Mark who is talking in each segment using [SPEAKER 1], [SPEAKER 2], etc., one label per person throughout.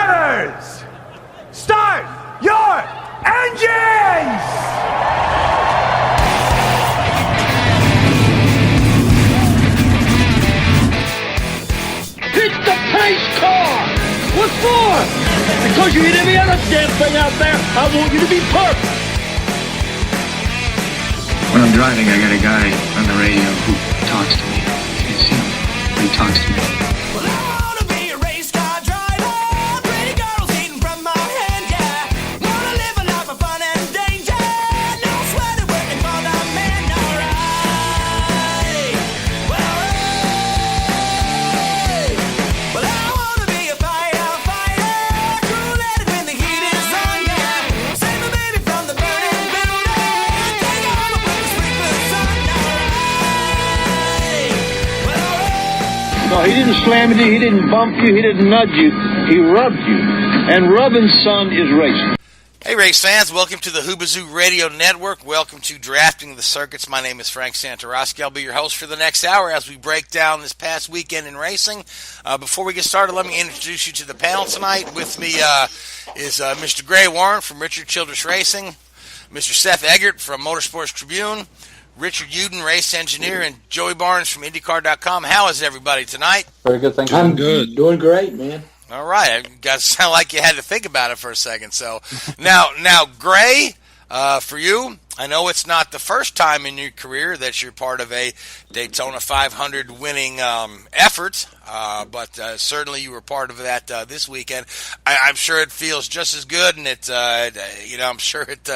[SPEAKER 1] Drivers, start your engines!
[SPEAKER 2] Pick the pace car! What for? Because you hit every other damn thing out there, I want you to be perfect!
[SPEAKER 3] When I'm driving, I got a guy on the radio who talks to me. It's him. He talks to me.
[SPEAKER 4] Well, I wanna be a race car driver. Pretty girls eating from my hand, yeah. Wanna live a life of fun and danger. No sweater working for the man, alright. Well, hey. Well, I wanna be a firefighter. Crew-headed when the heat is on, yeah. Save my baby from the burning building. Take all the way to sprinklers on, alright. Well, alright.
[SPEAKER 2] No, he didn't slam you, he didn't bump you, he didn't nudge you, he rubbed you. And rubbing, son, is racing.
[SPEAKER 5] Hey race fans, welcome to the Whoobazoo Radio Network. Welcome to Drafting the Circuits. My name is Frank Santoroski. I'll be your host for the next hour as we break down this past weekend in racing. Before we get started, let me introduce you to the panel tonight. With me is Mr. Gray Warren from Richard Childress Racing, Mr. Seth Eggert from Motorsports Tribune, Richard Youden, race engineer, and Joey Barnes from IndyCar.com. How is everybody tonight?
[SPEAKER 6] Very good, thank you.
[SPEAKER 7] I'm good. Doing great, man.
[SPEAKER 5] All right, you guys sound like you had to think about it for a second. So now, Gray, for you, I know it's not the first time in your career that you're part of a Daytona 500 winning effort, but certainly you were part of that this weekend. I'm sure it feels just as good, and I'm sure it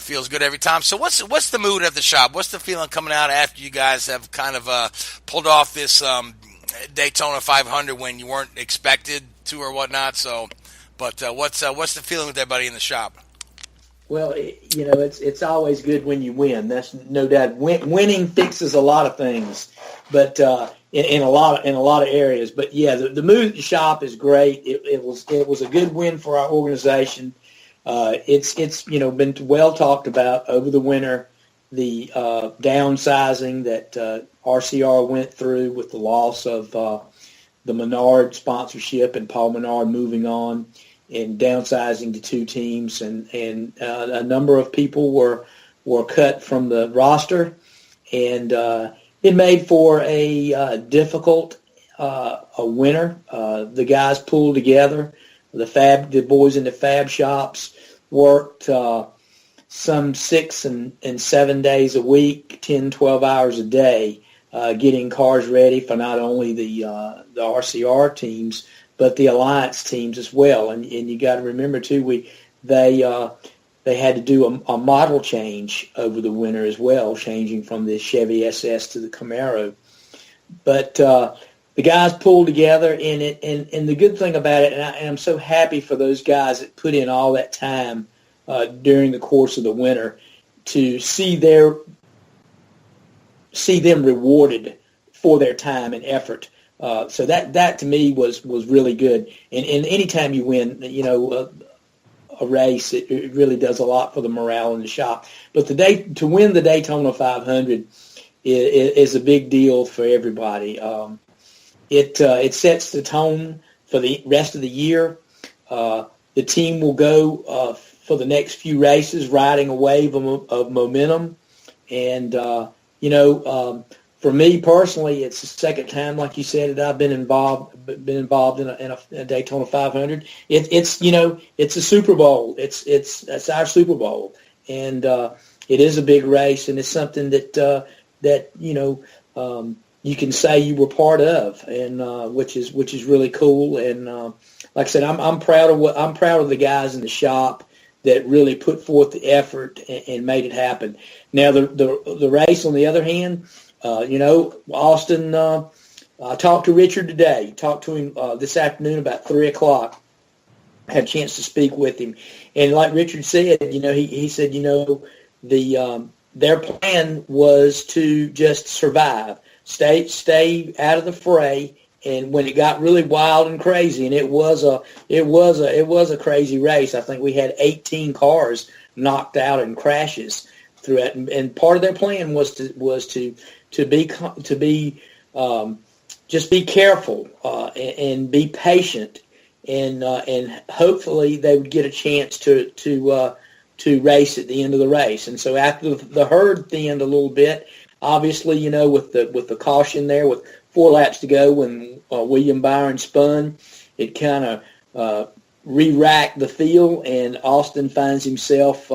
[SPEAKER 5] feels good every time. So what's the mood at the shop? What's the feeling coming out after you guys have kind of pulled off this Daytona 500 when you weren't expected to or whatnot? So, but what's the feeling with everybody in the shop?
[SPEAKER 7] Well, it's always good when you win. That's no doubt. Winning fixes a lot of things, but in a lot of areas. But yeah, the mood at the shop is great. It was a good win for our organization. It's been well talked about over the winter. The downsizing that RCR went through with the loss of the Menard sponsorship and Paul Menard moving on and downsizing to two teams, and a number of people were cut from the roster, and it made for a difficult a winter. The guys pulled together. The boys in the fab shops worked some 6 and 7 days a week, 10, 12 hours a day, getting cars ready for not only the RCR teams, but the Alliance teams as well. And you got to remember, too, they had to do a model change over the winter as well, changing from the Chevy SS to the Camaro. But the guys pulled together in it, and the good thing about it, and I'm so happy for those guys that put in all that time during the course of the winter to see them rewarded for their time and effort. So that to me was really good. And anytime you win, a race, it really does a lot for the morale in the shop. But to win the Daytona 500 is a big deal for everybody. It sets the tone for the rest of the year. The team will go for the next few races riding a wave of momentum. And, for me personally, it's the second time, like you said, that I've been involved in a Daytona 500. It's a Super Bowl. It's our Super Bowl, and it is a big race, and it's something that you can say you were part of, and which is really cool. And like I said, I'm proud of the guys in the shop that really put forth the effort and made it happen. Now the race, on the other hand. Austin, I talked to Richard today, talked to him this afternoon about 3 o'clock, had a chance to speak with him. And like Richard said, he said, their plan was to just survive, stay out of the fray. And when it got really wild and crazy, and it was a crazy race. I think we had 18 cars knocked out in crashes throughout, and part of their plan was to just be careful and be patient and hopefully they would get a chance to race at the end of the race. And so after the herd thinned a little bit, obviously, with the caution there, with 4 laps to go when William Byron spun, it kind of re-racked the field, and Austin finds himself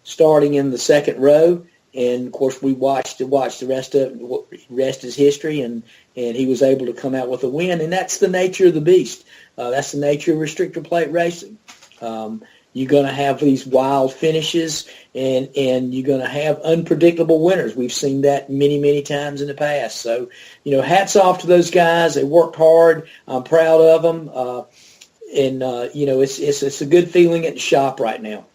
[SPEAKER 7] starting in the second row. And of course, we watched the rest is history, and he was able to come out with a win. And that's the nature of the beast. That's the nature of restrictor plate racing. You're going to have these wild finishes, and you're going to have unpredictable winners. We've seen that many, many times in the past. So, hats off to those guys. They worked hard. I'm proud of them. It's a good feeling at the shop right now.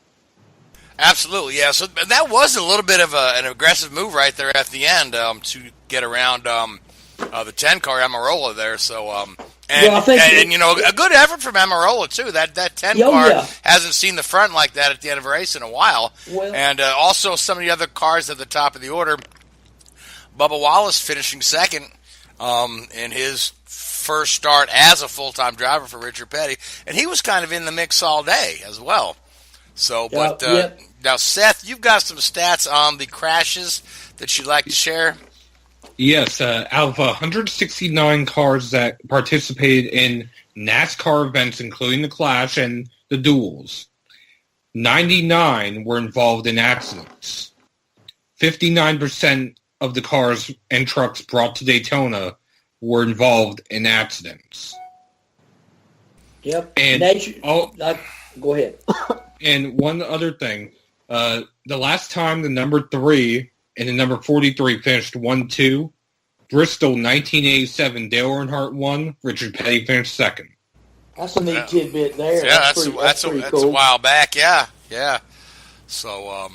[SPEAKER 5] Absolutely, yeah. So that was a little bit of an aggressive move right there at the end to get around the 10 car Amarola there. So, a good effort from Amarola too. That 10 car hasn't seen the front like that at the end of a race in a while. Well, and also some of the other cars at the top of the order. Bubba Wallace finishing second in his first start as a full-time driver for Richard Petty, and he was kind of in the mix all day as well. So, now, Seth, you've got some stats on the crashes that you'd like to share?
[SPEAKER 6] Yes, out of 169 cars that participated in NASCAR events, including the Clash and the Duels, 99 were involved in accidents. 59% of the cars and trucks brought to Daytona were involved in accidents.
[SPEAKER 7] Yep.
[SPEAKER 6] And
[SPEAKER 7] go ahead.
[SPEAKER 6] And one other thing, the last time the number 3 and the number 43 finished 1-2, Bristol 1987, Dale Earnhardt won, Richard Petty finished second.
[SPEAKER 7] That's a neat tidbit there.
[SPEAKER 5] Yeah, that's a while back. Yeah. So,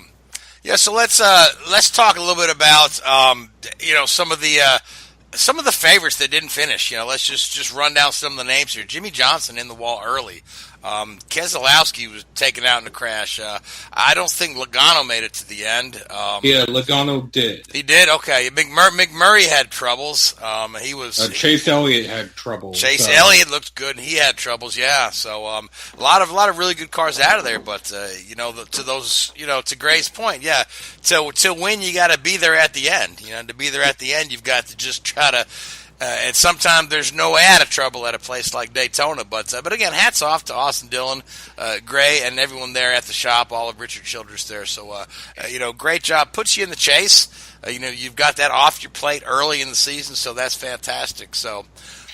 [SPEAKER 5] so let's talk a little bit about some of the favorites that didn't finish. Let's just run down some of the names here. Jimmy Johnson in the wall early. Keselowski was taken out in the crash. I don't think Logano made it to the end.
[SPEAKER 6] Logano did.
[SPEAKER 5] He did? Okay. McMurray had troubles. He was
[SPEAKER 6] Chase Elliott had troubles.
[SPEAKER 5] Elliott looked good, and he had troubles. Yeah. So a lot of really good cars out of there. But to Gray's point, yeah. To win, you got to be there at the end. To be there at the end, you've got to just try to. And sometimes there's no way out of trouble at a place like Daytona. But again, hats off to Austin Dillon, Gray, and everyone there at the shop, all of Richard Childress there. So, great job. Puts you in the chase. You've got that off your plate early in the season, so that's fantastic. So,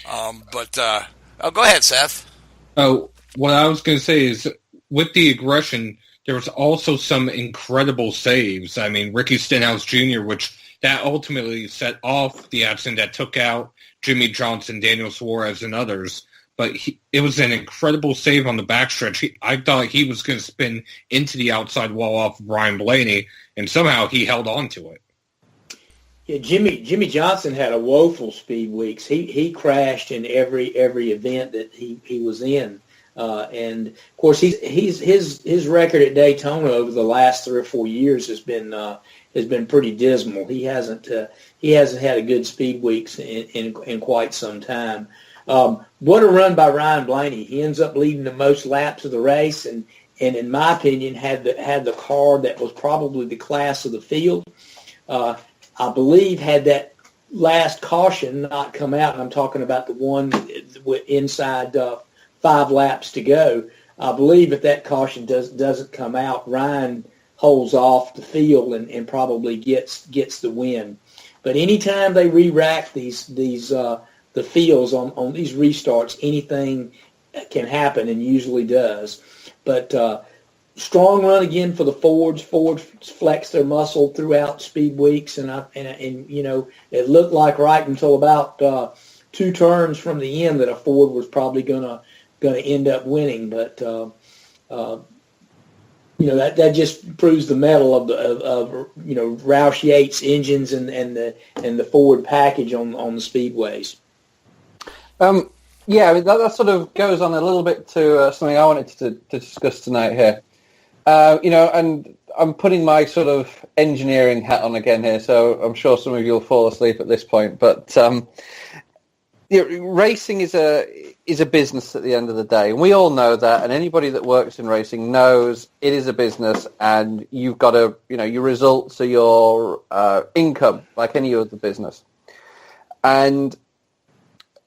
[SPEAKER 5] go ahead, Seth.
[SPEAKER 6] Oh, what I was going to say is, with the aggression, there was also some incredible saves. I mean, Ricky Stenhouse Jr., which that ultimately set off the accident that took out Jimmy Johnson, Daniel Suarez, and others. But it was an incredible save on the backstretch. I thought he was going to spin into the outside wall off of Brian Blaney, and somehow he held on to it.
[SPEAKER 7] Yeah, Jimmy Johnson had a woeful speed weeks. He crashed in every event that he was in. And of course, his record at Daytona over the last 3 or 4 years has been pretty dismal. He hasn't had a good speed weeks in quite some time. What a run by Ryan Blaney! He ends up leading the most laps of the race, and in my opinion, had the car that was probably the class of the field. I believe had that last caution not come out, and I'm talking about the one inside 5 laps to go. I believe if that caution doesn't come out, Ryan holds off the field and probably gets the win. But anytime they re-rack these the fields on these restarts, anything can happen, and usually does. But strong run again for the Fords. Fords flexed their muscle throughout speed weeks, and it looked like right until about 2 turns from the end that a Ford was probably gonna end up winning. But that just proves the mettle of Roush Yates engines and the Ford package on the speedways.
[SPEAKER 8] That sort of goes on a little bit to something I wanted to discuss tonight here. And I'm putting my sort of engineering hat on again here, so I'm sure some of you will fall asleep at this point. But racing is a business at the end of the day, and we all know that. And anybody that works in racing knows it is a business, and you've got to, your results are your income, like any other business. And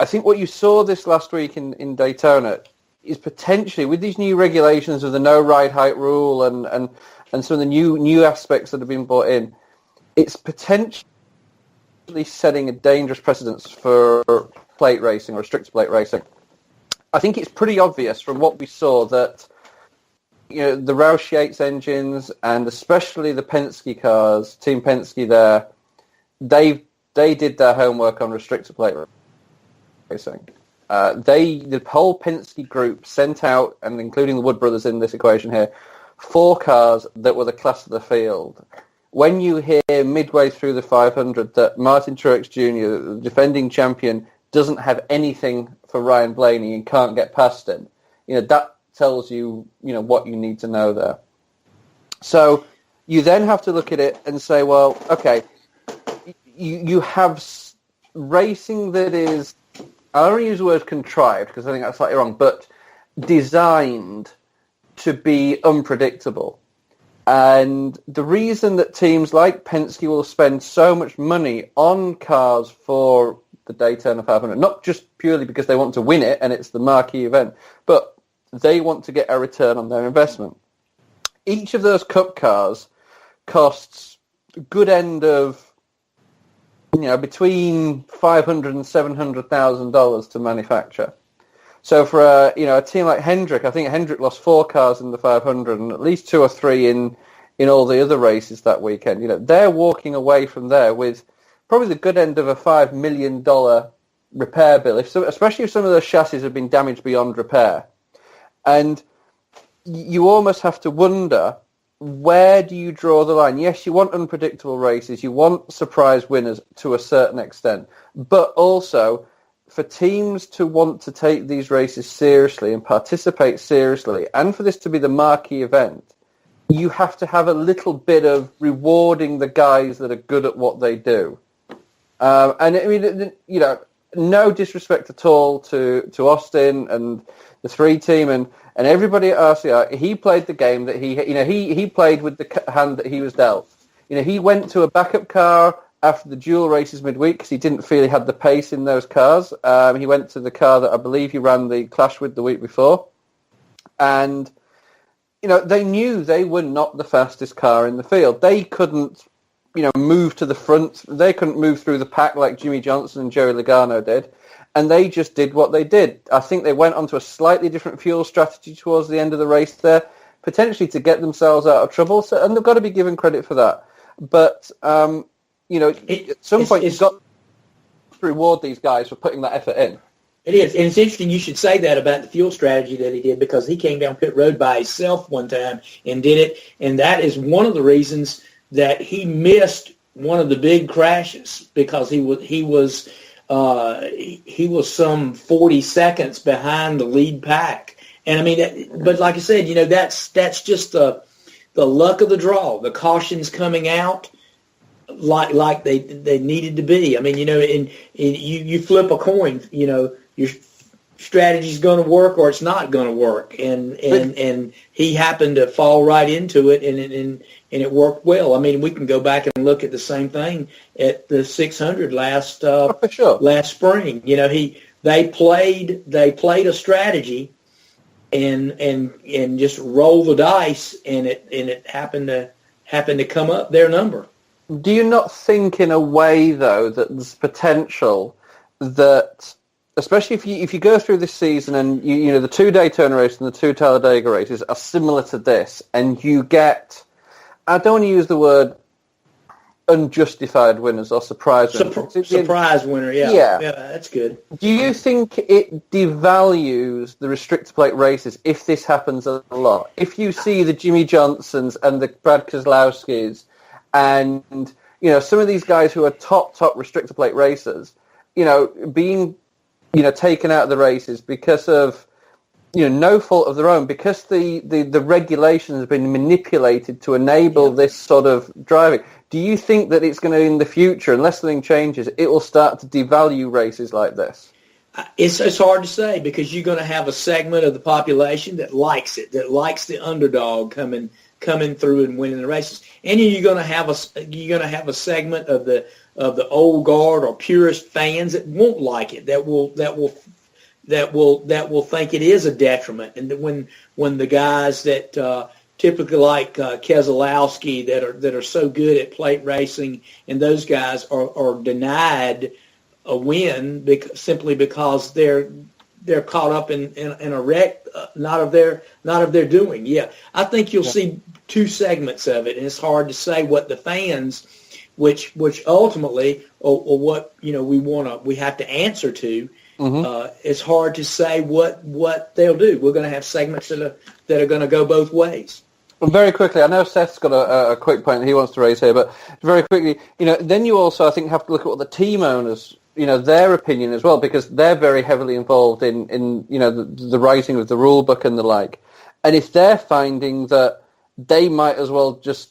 [SPEAKER 8] I think what you saw this last week in Daytona is potentially, with these new regulations of the no ride height rule and some of the new aspects that have been brought in, it's potentially setting a dangerous precedence for plate racing or restricted plate racing. I think it's pretty obvious from what we saw that the Roush Yates engines and especially the Penske cars, Team Penske there, they did their homework on restricted plate racing. The whole Penske group sent out, and including the Wood brothers in this equation here, 4 cars that were the class of the field. When you hear midway through the 500 that Martin Truex Jr., the defending champion, doesn't have anything for Ryan Blaney and can't get past him, that tells you, what you need to know there. So you then have to look at it and say, well, okay, you have racing that is, I don't use the word contrived because I think that's slightly wrong, but designed to be unpredictable. And the reason that teams like Penske will spend so much money on cars for the Daytona 500, not just purely because they want to win it and it's the marquee event, but they want to get a return on their investment. Each of those Cup cars costs a good end of, between $500,000 and $700,000 to manufacture. So for a team like Hendrick, I think Hendrick lost 4 cars in the 500 and at least 2 or 3 in all the other races that weekend. They're walking away from there with probably the good end of a $5 million repair bill, especially if some of those chassis have been damaged beyond repair. And you almost have to wonder, where do you draw the line? Yes, you want unpredictable races, you want surprise winners to a certain extent, but also for teams to want to take these races seriously and participate seriously, and for this to be the marquee event, you have to have a little bit of rewarding the guys that are good at what they do. And I mean, no disrespect at all to Austin and the 3 team and everybody at RCR. He played the game that he played with the hand that he was dealt. He went to a backup car after the dual races midweek because he didn't feel he had the pace in those cars. He went to the car that I believe he ran the clash with the week before. And, they knew they were not the fastest car in the field. They couldn't, move to the front. They couldn't move through the pack like Jimmy Johnson and Joey Logano did. And they just did what they did. I think they went onto a slightly different fuel strategy towards the end of the race there, potentially to get themselves out of trouble. So, and they've got to be given credit for that. But, at some point you've got to reward these guys for putting that effort in.
[SPEAKER 7] It is. And it's interesting you should say that about the fuel strategy that he did, because he came down pit road by himself one time and did it. And that is one of the reasons that he missed one of the big crashes, because he was some 40 seconds behind the lead pack. And I mean, but like I said, that's just the luck of the draw. The cautions coming out like they needed to be. I mean, and you flip a coin, your strategy's going to work or it's not going to work. And he happened to fall right into it, and it worked well. I mean, we can go back and look at the same thing at the 600 last spring. They played a strategy and just roll the dice, and it happened to come up their number.
[SPEAKER 8] Do you not think, in a way, though, that there's potential that, especially if you go through this season and the 2 Daytona races and the 2 Talladega races are similar to this, and you get, I don't want to use the word unjustified winners or surprise winners.
[SPEAKER 7] Surprise winner, yeah. Yeah, that's good.
[SPEAKER 8] Do you think it devalues the restricted plate races if this happens a lot? If you see the Jimmy Johnsons and the Brad Keselowskis and some of these guys who are top restricted plate racers, being taken out of the races because of no fault of their own, because the regulations have been manipulated to enable this sort of driving. Do you think that it's going to, in the future, unless something changes, it will start to devalue races like this?
[SPEAKER 7] It's hard to say because you're going to have a segment of the population that likes it, that likes the underdog coming through and winning the races, and you're going to have a segment of the old guard or purist fans that won't like it, that will think it is a detriment, and that when the guys that typically like Keselowski that are so good at plate racing, and those guys are denied a win simply because they're caught up in a wreck, not of their doing. Yeah, I think you'll see two segments of it, and it's hard to say what the fans, which ultimately or what we have to answer to. It's hard to say what they'll do. We're going to have segments that are going to go both ways.
[SPEAKER 8] Well, very quickly, I know Seth's got a quick point that he wants to raise here, but very quickly, then you also, I think, have to look at what the team owners, their opinion as well, because they're very heavily involved in the writing of the rule book and the like. And if they're finding that they might as well just,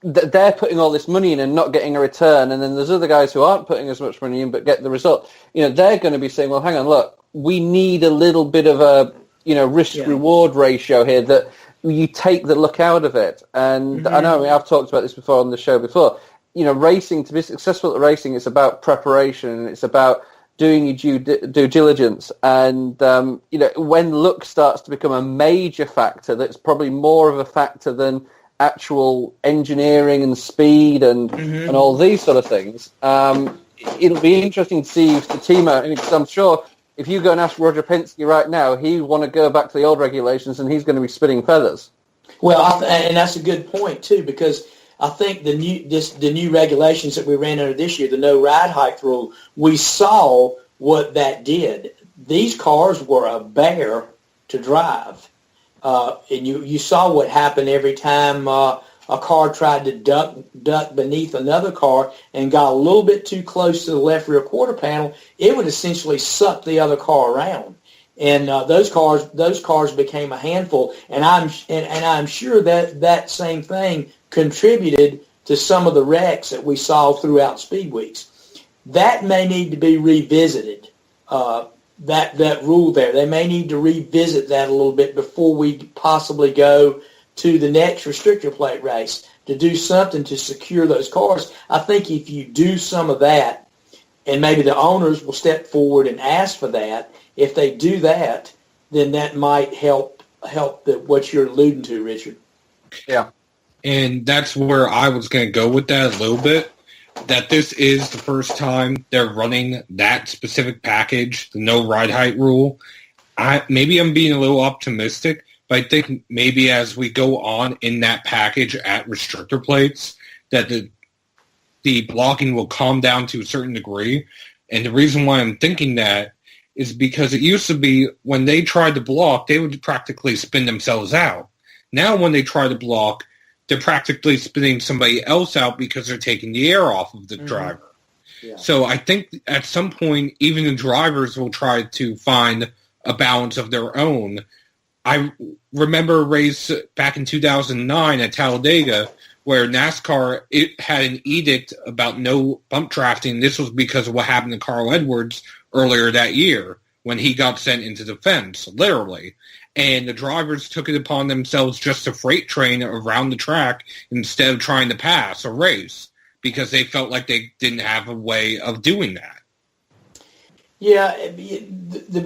[SPEAKER 8] they're putting all this money in and not getting a return, and then there's other guys who aren't putting as much money in but get the result, they're going to be saying, well, hang on, look, we need a little bit of a, risk-reward ratio here, that you take the luck out of it. And I know, I've talked about this before on the show before, racing, to be successful at racing, it's about preparation, and it's about doing your due diligence. And, when luck starts to become a major factor, that's probably more of a factor than actual engineering and speed and all these sort of things. It'll be interesting to see if the team, because I'm sure if you go and ask Roger Penske right now, he'd want to go back to the old regulations, and he's going to be spitting feathers.
[SPEAKER 7] Well, and that's a good point too, because I think the new regulations that we ran under this year, the no ride height rule, we saw what that did. These cars were a bear to drive. And you saw what happened every time a car tried to duck beneath another car and got a little bit too close to the left rear quarter panel. It would essentially suck the other car around, and those cars became a handful. And I'm sure that same thing contributed to some of the wrecks that we saw throughout Speedweeks. That may need to be revisited. That rule there. They may need to revisit that a little bit before we possibly go to the next restrictor plate race to do something to secure those cars. I think if you do some of that, and maybe the owners will step forward and ask for that, if they do that, then that might help what you're alluding to, Richard.
[SPEAKER 8] Yeah.
[SPEAKER 6] And that's where I was going to go with that a little bit. That this is the first time they're running that specific package, the no ride height rule. Maybe I'm being a little optimistic, but I think maybe as we go on in that package at restrictor plates, that the blocking will calm down to a certain degree. And the reason why I'm thinking that is because it used to be when they tried to block, they would practically spin themselves out. Now when they try to block, they're practically spinning somebody else out because they're taking the air off of the driver. Yeah. So I think at some point, even the drivers will try to find a balance of their own. I remember a race back in 2009 at Talladega where NASCAR, it had an edict about no bump drafting. This was because of what happened to Carl Edwards earlier that year when he got sent into the fence, literally. And the drivers took it upon themselves just to freight train around the track instead of trying to pass or race because they felt like they didn't have a way of doing that.
[SPEAKER 7] Yeah, the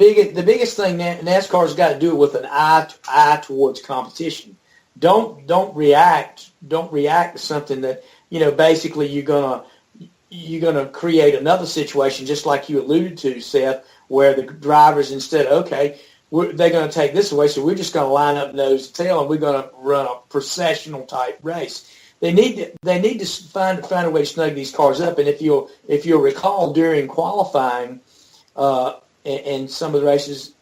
[SPEAKER 7] biggest thing NASCAR's got to do it with an eye towards competition. Don't react to something that basically you're gonna create another situation just like you alluded to, Seth, where the drivers instead of they're going to take this away, so we're just going to line up nose to tail and we're going to run a processional type race. They need to find a way to snug these cars up. And if you'll recall during qualifying and some of the races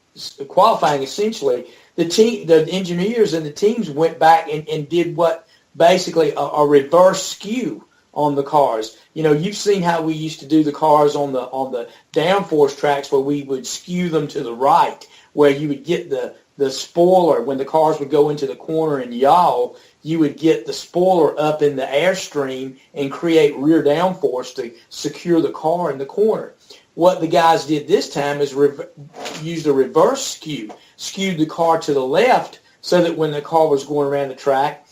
[SPEAKER 7] qualifying, essentially the engineers and the teams went back and did what basically a reverse skew on the cars. You've seen how we used to do the cars on the downforce tracks where we would skew them to the right, where you would get the spoiler when the cars would go into the corner and yaw, you would get the spoiler up in the airstream and create rear downforce to secure the car in the corner. what the guys did this time is used a reverse skew, skewed the car to the left so that when the car was going around the track,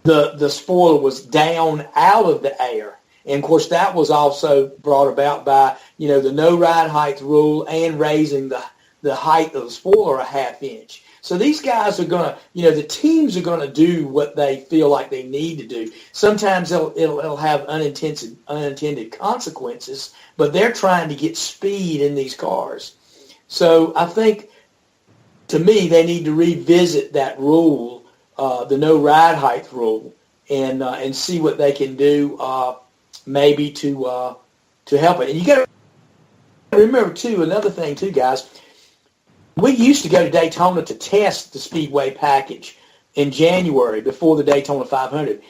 [SPEAKER 7] the spoiler was down out of the air. And, of course, that was also brought about by, the no ride height rule and raising the height of the spoiler a half inch. So these guys are going to, the teams are going to do what they feel like they need to do. Sometimes it'll have unintended consequences, but they're trying to get speed in these cars. So I think, to me, they need to revisit that rule, the no ride height rule, and see what they can do, maybe to help it. And you got to remember too, another thing too, guys. We used to go to Daytona to test the Speedway package in January before the Daytona 500.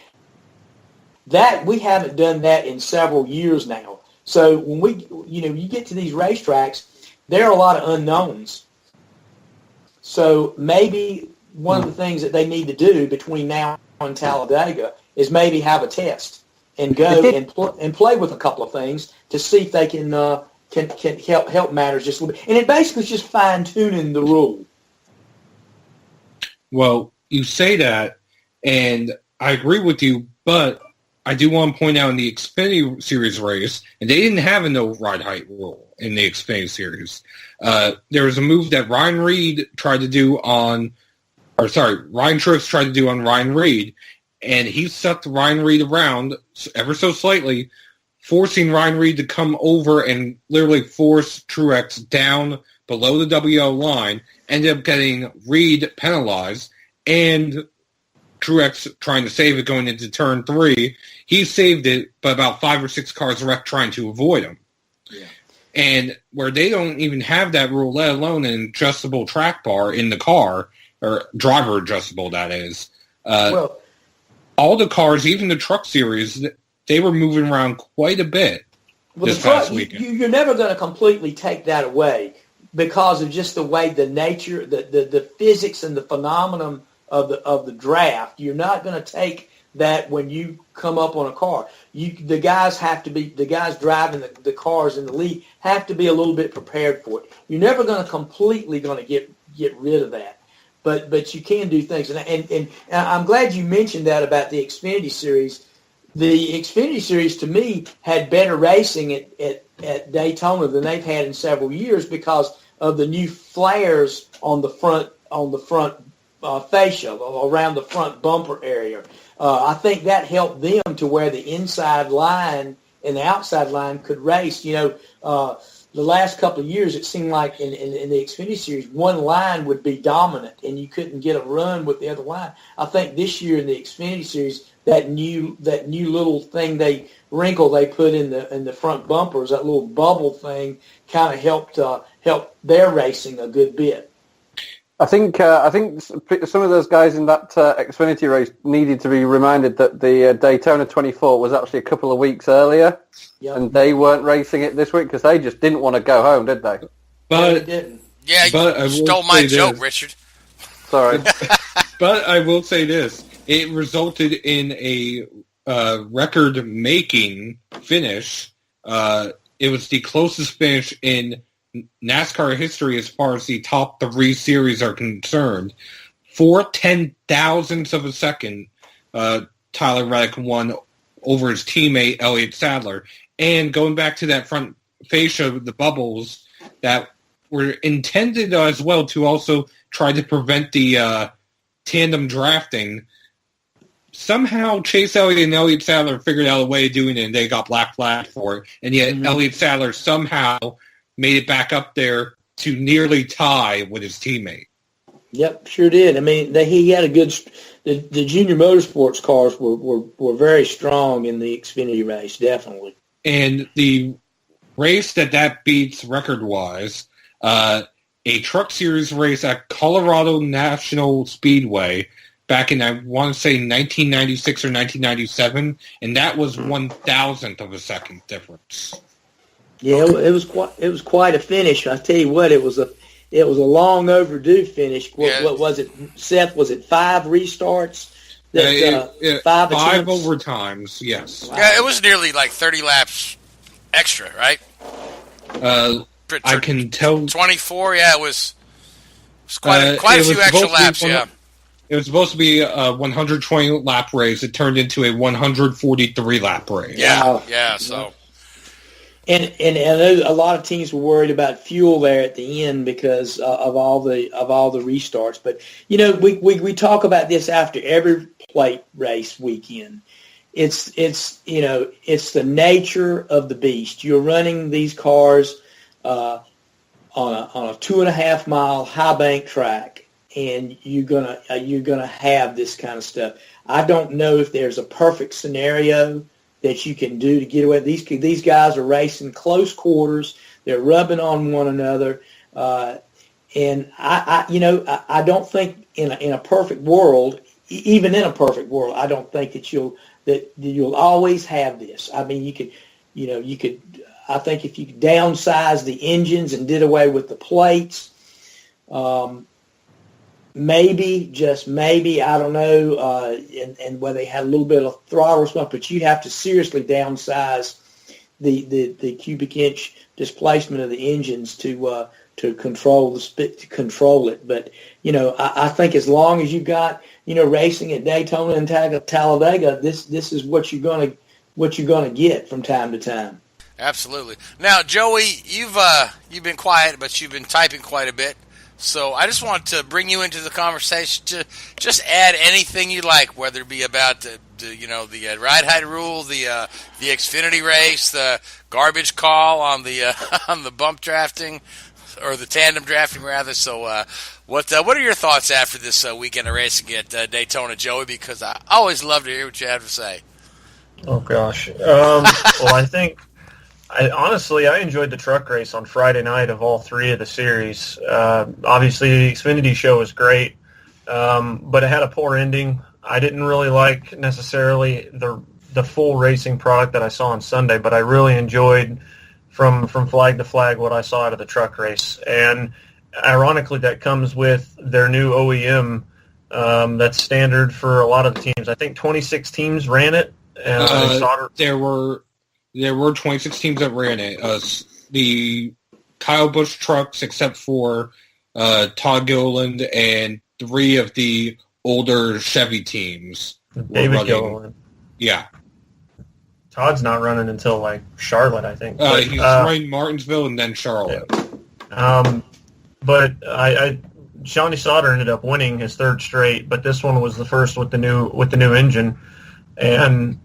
[SPEAKER 7] That we haven't done that in several years now. So when you get to these racetracks, there are a lot of unknowns. So maybe one of the things that they need to do between now and Talladega is maybe have a test and go and play with a couple of things to see if they can help matters just a little bit. And it basically is just fine-tuning the rule.
[SPEAKER 6] Well, you say that, and I agree with you, but I do want to point out in the Xfinity Series race, and they didn't have a no-ride height rule in the Xfinity Series. There was a move that Ryan Truex tried to do on Ryan Reed, and he sucked Ryan Reed around ever so slightly, forcing Ryan Reed to come over and literally force Truex down below the WO line, ended up getting Reed penalized, and Truex trying to save it going into turn 3. He saved it, but about 5 or 6 cars wrecked trying to avoid him. Yeah. And where they don't even have that rule, let alone an adjustable track bar in the car, or driver adjustable, that is, all the cars, even the Truck Series, they were moving around quite a bit this past weekend.
[SPEAKER 7] You're never going to completely take that away because of just the way the nature, the physics and the phenomenon of the draft. You're not going to take that when you come up on a car. The guys driving the cars in the lead have to be a little bit prepared for it. You're never going to completely get rid of that. But you can do things. And I'm glad you mentioned that about the Xfinity Series. The Xfinity Series, to me, had better racing at Daytona than they've had in several years because of the new flares on the front fascia, around the front bumper area. I think that helped them to where the inside line and the outside line could race. The last couple of years, it seemed like in the Xfinity Series, one line would be dominant, and you couldn't get a run with the other line. I think this year in the Xfinity Series, that new little thing they put in the front bumpers, that little bubble thing, kind of helped their racing a good bit.
[SPEAKER 8] I think some of those guys in that Xfinity race needed to be reminded that the Daytona 24 was actually a couple of weeks earlier, and they weren't racing it this week because they just didn't want to go home, did they?
[SPEAKER 6] But
[SPEAKER 7] they didn't.
[SPEAKER 5] Yeah, you stole my joke, Richard.
[SPEAKER 8] Sorry.
[SPEAKER 6] But I will say this. It resulted in a record-making finish. It was the closest finish in NASCAR history as far as the top 3 series are concerned. 4/10,000ths of a second, Tyler Reddick won over his teammate Elliott Sadler. And going back to that front fascia, the bubbles that were intended as well to also try to prevent the tandem drafting, somehow Chase Elliott and Elliott Sadler figured out a way of doing it, and they got black flagged for it. And yet Elliott Sadler somehow made it back up there to nearly tie with his teammate.
[SPEAKER 7] Yep, sure did. I mean, he had a good. The junior motorsports cars were very strong in the Xfinity race, definitely.
[SPEAKER 6] And the race that beats record-wise, a Truck Series race at Colorado National Speedway back in, I want to say, 1996 or 1997, and that was 1,000th of a second difference.
[SPEAKER 7] Yeah, it was quite a finish. I tell you what, it was a long overdue finish. What was it, Seth? Was it 5 restarts?
[SPEAKER 6] 5
[SPEAKER 7] attempts?
[SPEAKER 6] overtimes, yes.
[SPEAKER 5] Yeah, it was nearly like 30 laps extra, right?
[SPEAKER 6] I can tell
[SPEAKER 5] 24. Yeah, it was quite a few extra laps. Yeah.
[SPEAKER 6] It was supposed to be a 120 lap race. It turned into a 143 lap race.
[SPEAKER 5] Yeah. So,
[SPEAKER 7] and a lot of teams were worried about fuel there at the end because of all the restarts. But we talk about this after every plate race weekend. It's the nature of the beast. You're running these cars on a 2.5 mile high bank track. And you're gonna have this kind of stuff. I don't know if there's a perfect scenario that you can do to get away. These guys are racing close quarters. They're rubbing on one another, and I don't think in a perfect world, even in a perfect world, I don't think that you'll always have this. I mean, you could. I think if you could downsize the engines and did away with the plates. Maybe, just maybe, I don't know, and where they had a little bit of throttle response, but you'd have to seriously downsize the cubic inch displacement of the engines to control it. But I think as long as you've got racing at Daytona and Talladega, this is what you're gonna get from time to time.
[SPEAKER 5] Absolutely. Now, Joey, you've been quiet, but you've been typing quite a bit. So I just want to bring you into the conversation to just add anything you like, whether it be about the ride height rule, the Xfinity race, the garbage call on the on the bump drafting or the tandem drafting rather. So what are your thoughts after this weekend of racing at Daytona, Joey? Because I always love to hear what you have to say.
[SPEAKER 9] Oh gosh. Well, I think. I enjoyed the truck race on Friday night of all three of the series. Obviously, the Xfinity show was great, but it had a poor ending. I didn't really like necessarily the full racing product that I saw on Sunday, but I really enjoyed from flag to flag what I saw out of the truck race. And ironically, that comes with their new OEM that's standard for a lot of the teams. I think 26 teams ran it.
[SPEAKER 6] There were 26 teams that ran it. The Kyle Busch trucks, except for Todd Gilliland and 3 of the older Chevy teams.
[SPEAKER 9] David Gilliland.
[SPEAKER 6] Yeah.
[SPEAKER 9] Todd's not running until, Charlotte, I think.
[SPEAKER 6] He's running Martinsville and then Charlotte.
[SPEAKER 9] Yeah. But Shawnee Sauter ended up winning his 3rd straight, but this one was the first with the new engine. And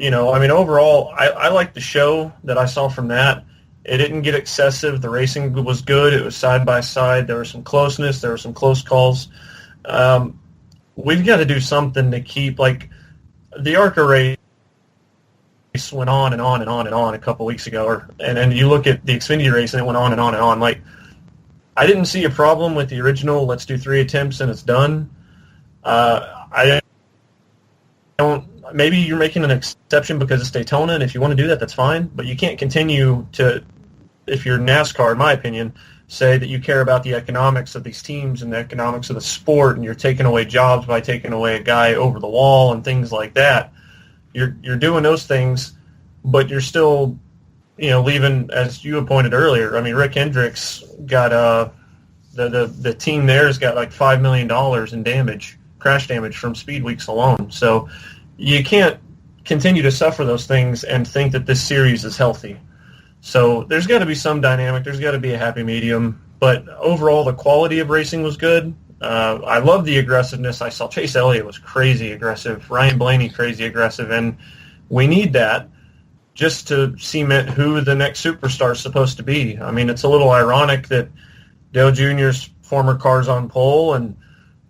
[SPEAKER 9] overall, I liked the show that I saw from that. It didn't get excessive. The racing was good. It was side by side. There was some closeness. There were some close calls. We've got to do something to keep, the ARCA race went on and on and on and on a couple weeks ago. And you look at the Xfinity race, and it went on and on and on. I didn't see a problem with the original, let's do 3 attempts and it's done. I don't. Maybe you're making an exception because it's Daytona, and if you want to do that, that's fine. But you can't continue to, if you're NASCAR, in my opinion, say that you care about the economics of these teams and the economics of the sport, and you're taking away jobs by taking away a guy over the wall and things like that. You're doing those things, but you're still, leaving, as you pointed earlier. I mean, Rick Hendricks got the team there's got $5 million in damage, crash damage from Speedweeks alone. So you can't continue to suffer those things and think that this series is healthy. So there's got to be some dynamic. There's got to be a happy medium. But overall, the quality of racing was good. I love the aggressiveness. I saw Chase Elliott was crazy aggressive. Ryan Blaney, crazy aggressive. And we need that just to cement who the next superstar is supposed to be. I mean, it's a little ironic that Dale Jr.'s former car's on pole and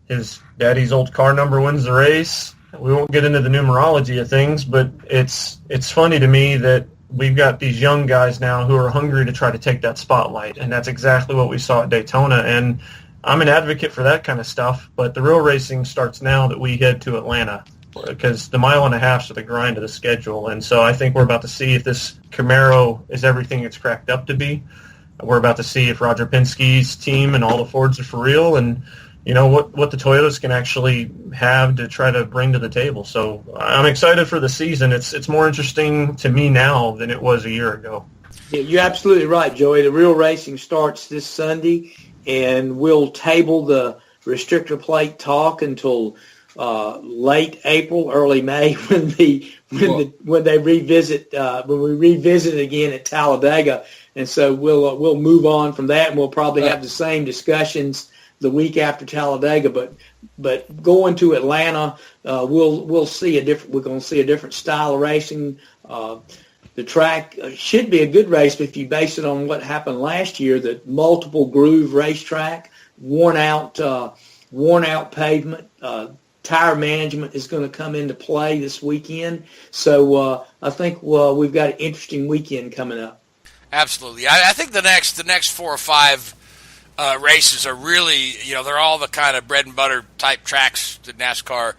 [SPEAKER 9] his daddy's old car number wins the race. We won't get into the numerology of things, but it's funny to me that we've got these young guys now who are hungry to try to take that spotlight, and that's exactly what we saw at Daytona. And I'm an advocate for that kind of stuff, but the real racing starts now that we head to Atlanta, because the 1.5 miles are the grind of the schedule. And so I think we're about to see if this Camaro is everything it's cracked up to be. We're about to see if Roger Penske's team and all the Fords are for real, and what the Toyotas can actually have to try to bring to the table. So I'm excited for the season. It's more interesting to me now than it was a year ago.
[SPEAKER 7] Yeah, you're absolutely right, Joey. The real racing starts this Sunday, and we'll table the restrictor plate talk until late April, early May when they revisit when we revisit it again at Talladega, and so we'll move on from that, and we'll probably have the same discussions the week after Talladega. But going to Atlanta, we'll see a different. We're going to see a different style of racing. The track should be a good race, but if you base it on what happened last year, the multiple groove racetrack, worn out pavement, tire management is going to come into play this weekend. So I think we've got an interesting weekend coming up.
[SPEAKER 5] Absolutely. I think the next 4 or 5 races are really, they're all the kind of bread and butter type tracks that NASCAR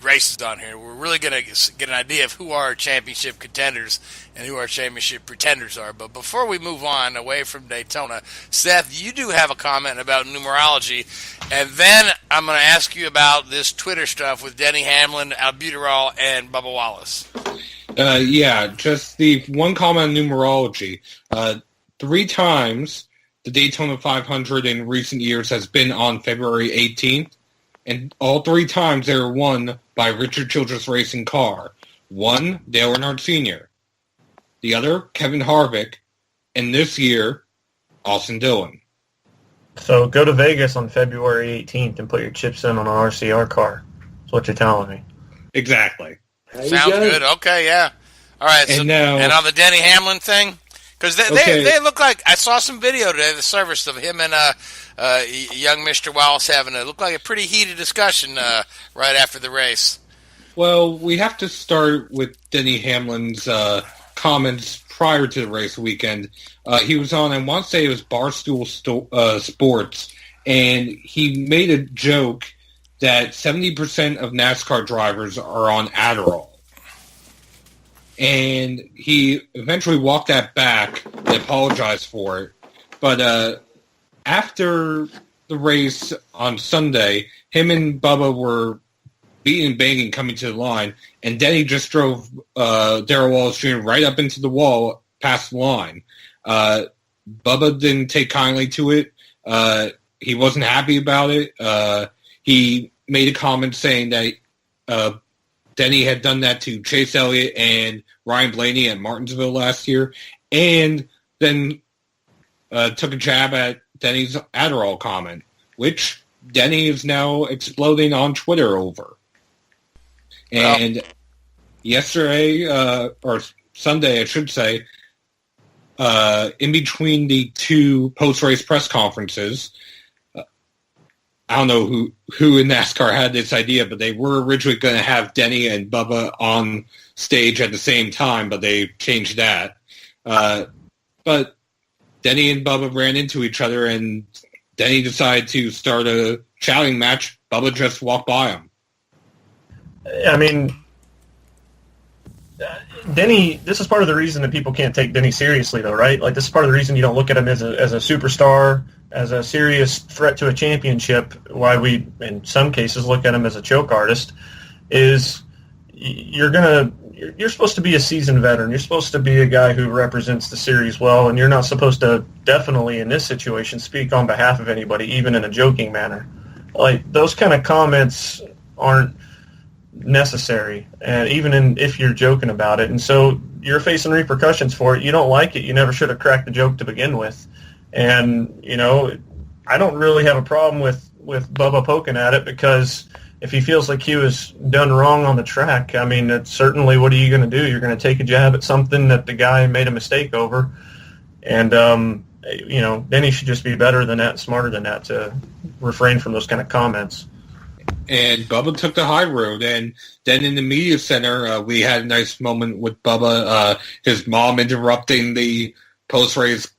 [SPEAKER 5] races on here. We're really going to get an idea of who our championship contenders and who our championship pretenders are. But before we move on away from Daytona, Seth, you do have a comment about numerology, and then I'm going to ask you about this Twitter stuff with Denny Hamlin, Albuterol, and Bubba Wallace.
[SPEAKER 6] Just the one comment on numerology. 3 times the Daytona 500 in recent years has been on February 18th. And all 3 times they were won by Richard Childress Racing car. One, Dale Earnhardt Sr. The other, Kevin Harvick. And this year, Austin Dillon.
[SPEAKER 9] So go to Vegas on February 18th and put your chips in on an RCR car. That's what you're telling me.
[SPEAKER 6] Exactly.
[SPEAKER 5] Sounds good. Okay, yeah. All right.
[SPEAKER 6] And now,
[SPEAKER 5] and on the Denny Hamlin thing? Because they look like, I saw some video today, the service of him and young Mr. Wallace having looked like a pretty heated discussion right after the race.
[SPEAKER 6] Well, we have to start with Denny Hamlin's comments prior to the race weekend. He was on, I want to say it was Barstool Sports, and he made a joke that 70% of NASCAR drivers are on Adderall. And he eventually walked that back and apologized for it. But after the race on Sunday, him and Bubba were beating and banging coming to the line, and Denny just drove Darrell Wallace Jr. right up into the wall past the line. Bubba didn't take kindly to it. He wasn't happy about it. He made a comment saying that Denny had done that to Chase Elliott and Ryan Blaney at Martinsville last year, and then took a jab at Denny's Adderall comment, which Denny is now exploding on Twitter over. And yesterday, or Sunday, I should say, in between the 2 post-race press conferences, I don't know who in NASCAR had this idea, but they were originally going to have Denny and Bubba on stage at the same time, but they changed that. But Denny and Bubba ran into each other, and Denny decided to start a shouting match. Bubba just walked by him.
[SPEAKER 9] I mean, Denny, this is part of the reason that people can't take Denny seriously, though, right? Like, this is part of the reason you don't look at him as a superstar, as a serious threat to a championship, why we, in some cases, look at him as a choke artist, is you're supposed to be a seasoned veteran. You're supposed to be a guy who represents the series well, and you're not supposed to, definitely in this situation, speak on behalf of anybody, even in a joking manner. Like, those kind of comments aren't necessary, and even if you're joking about it. And so you're facing repercussions for it. You don't like it. You never should have cracked the joke to begin with. And, I don't really have a problem with Bubba poking at it, because if he feels like he was done wrong on the track, I mean, it's certainly, what are you going to do? You're going to take a jab at something that the guy made a mistake over. And, then he should just be better than that, smarter than that, to refrain from those kind of comments.
[SPEAKER 6] And Bubba took the high road. And then in the media center, we had a nice moment with Bubba, his mom interrupting the post-race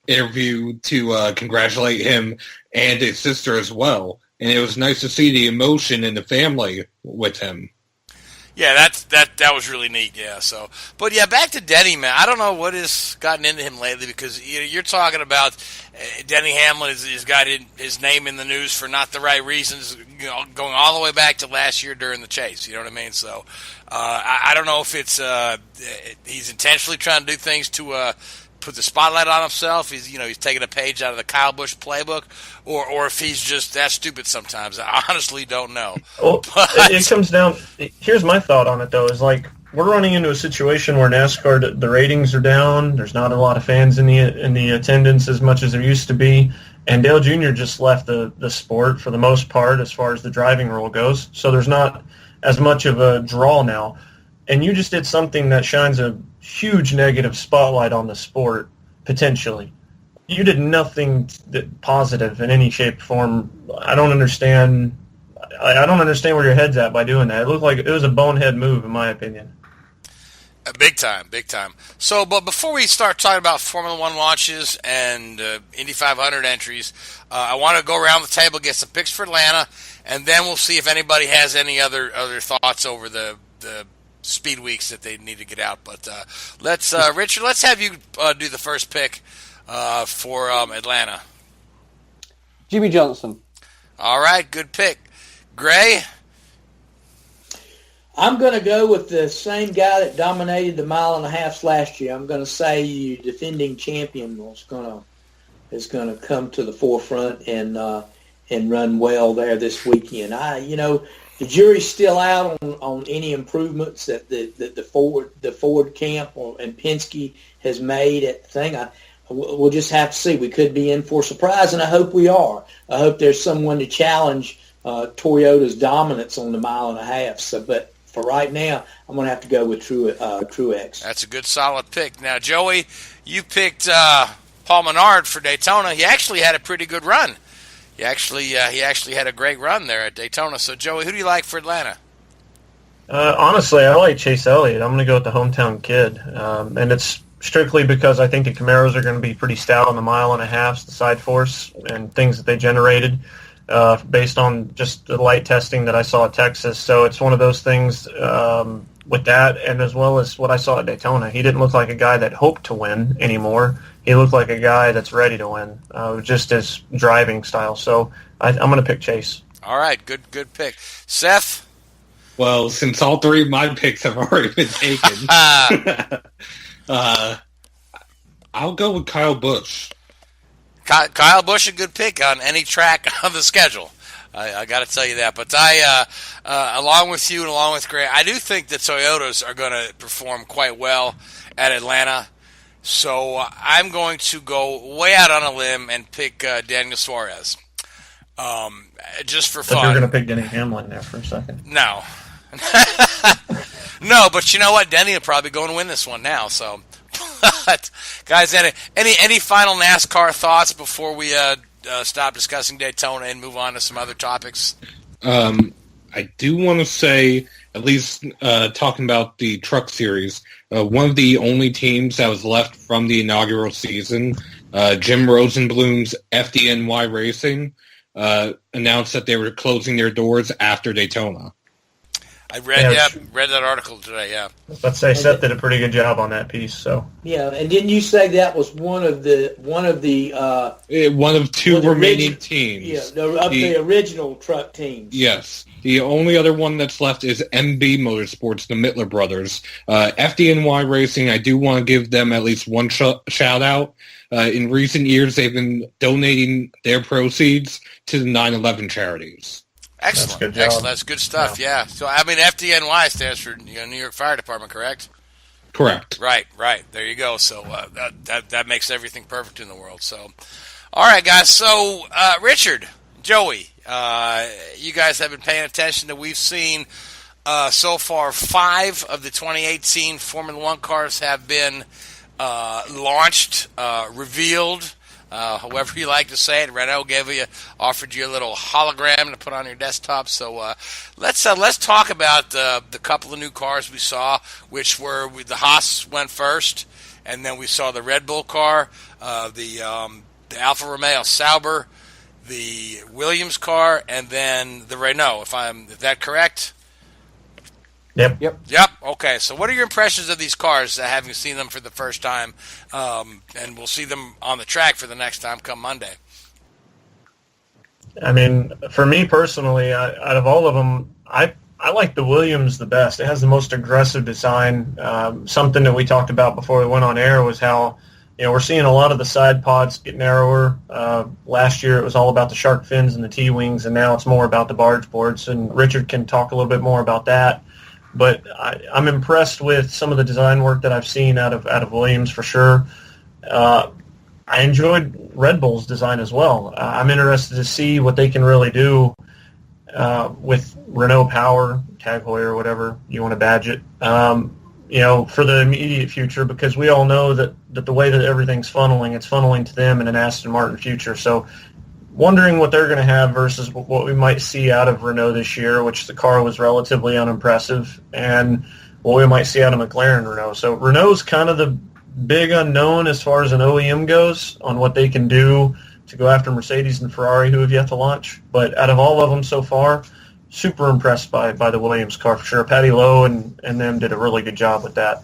[SPEAKER 6] interview to congratulate him and his sister as well. And it was nice to see the emotion in the family with him.
[SPEAKER 5] Yeah, that was really neat. Yeah. So, but yeah, back to Denny, man. I don't know what has gotten into him lately because you're talking about Denny Hamlin has got his name in the news for not the right reasons, going all the way back to last year during the chase. You know what I mean? So, I don't know if it's he's intentionally trying to do things to put the spotlight on himself. He's taking a page out of the Kyle Busch playbook, or if he's just that stupid sometimes. I honestly don't know.
[SPEAKER 9] Well, it comes down. Here's my thought on it though: is like we're running into a situation where NASCAR the ratings are down. There's not a lot of fans in the attendance as much as there used to be, and Dale Jr. just left the sport for the most part as far as the driving rule goes. So there's not as much of a draw now. And you just did something that shines a huge negative spotlight on the sport, potentially. You did nothing positive in any shape or form. I don't understand. I don't understand where your head's at by doing that. It looked like it was a bonehead move, in my opinion.
[SPEAKER 5] Big time. So, but before we start talking about Formula One launches and Indy 500 entries, I want to go around the table, get some picks for Atlanta, and then we'll see if anybody has any other thoughts over the speed weeks that they need to get out. But let's Richard, let's have you do the first pick for Atlanta.
[SPEAKER 8] Jimmy Johnson.
[SPEAKER 5] All right, good pick. Gray?
[SPEAKER 7] I'm going to go with the same guy that dominated the mile and a half last year. I'm going to say your defending champion is going to come to the forefront and run well there this weekend. The jury's still out on any improvements that the Ford camp and Penske has made at the thing. We'll just have to see. We could be in for a surprise, and I hope we are. I hope there's someone to challenge Toyota's dominance on the mile and a half. But for right now, I'm going to have to go with Truex. That's
[SPEAKER 5] a good, solid pick. Now, Joey, you picked Paul Menard for Daytona. He actually had a pretty good run. He actually had a great run there at Daytona. So, Joey, who do you like for Atlanta?
[SPEAKER 9] Honestly, I like Chase Elliott. I'm going to go with the hometown kid. And it's strictly because I think the Camaros are going to be pretty stout on the mile and a half, the side force, and things that they generated based on just the light testing that I saw at Texas. So it's one of those things with that, and as well as what I saw at Daytona. He didn't look like a guy that hoped to win anymore. He looked like a guy that's ready to win, just his driving style. So I'm going to pick Chase.
[SPEAKER 5] All right, good pick. Seth?
[SPEAKER 6] Well, since all three of my picks have already been taken, I'll go with Kyle Busch.
[SPEAKER 5] Kyle Busch, a good pick on any track on the schedule. I got to tell you that. But along with you and along with Gray, I do think the Toyotas are going to perform quite well at Atlanta. So I'm going to go way out on a limb and pick Daniel Suarez. Just for fun.
[SPEAKER 9] You're going to pick Denny Hamlin there for a second.
[SPEAKER 5] No. No, but you know what? Denny will probably go and win this one now. So, but, guys, any final NASCAR thoughts before we stop discussing Daytona and move on to some other topics?
[SPEAKER 6] I do want to say, at least talking about the Truck Series, one of the only teams that was left from the inaugural season, Jim Rosenblum's FDNY Racing, announced that they were closing their doors after Daytona.
[SPEAKER 5] I read that article today. Yeah,
[SPEAKER 9] let's say Seth did a pretty good job on that piece. So
[SPEAKER 7] yeah, and didn't you say that was one of
[SPEAKER 6] two remaining teams?
[SPEAKER 7] Yeah, the original truck teams.
[SPEAKER 6] Yes, the only other one that's left is MB Motorsports, the Mittler brothers. FDNY Racing, I do want to give them at least one shout out. In recent years, they've been donating their proceeds to the 9/11 charities.
[SPEAKER 5] Excellent. That's good stuff. Yeah. So I mean, FDNY stands for New York Fire Department, correct?
[SPEAKER 6] Correct.
[SPEAKER 5] Right. There you go. So that makes everything perfect in the world. So, all right, guys. So Richard, Joey, you guys have been paying attention to. We've seen so far 5 of the 2018 Formula One cars have been launched, revealed. However you like to say it, Renault offered you a little hologram to put on your desktop. So let's talk about the couple of new cars we saw, which were the Haas went first, and then we saw the Red Bull car, the Alfa Romeo Sauber, the Williams car, and then the Renault. Is that correct?
[SPEAKER 9] Yep.
[SPEAKER 5] Okay, so what are your impressions of these cars, having seen them for the first time, and we'll see them on the track for the next time come Monday?
[SPEAKER 9] I mean, for me personally, out of all of them, I like the Williams the best. It has the most aggressive design. Something that we talked about before we went on air was how, we're seeing a lot of the side pods get narrower. Last year it was all about the shark fins and the T-wings, and now it's more about the barge boards, and Richard can talk a little bit more about that. But I'm impressed with some of the design work that I've seen out of Williams for sure. I enjoyed Red Bull's design as well. I'm interested to see what they can really do with Renault Power, Tag Heuer, whatever you want to badge it, for the immediate future, because we all know that the way that everything's funneling, it's funneling to them in an Aston Martin future. So wondering what they're going to have versus what we might see out of Renault this year, which the car was relatively unimpressive, and what we might see out of McLaren Renault. So Renault's kind of the big unknown as far as an OEM goes on what they can do to go after Mercedes and Ferrari, who have yet to launch. But out of all of them so far, super impressed by the Williams car for sure. Paddy Lowe and them did a really good job with that.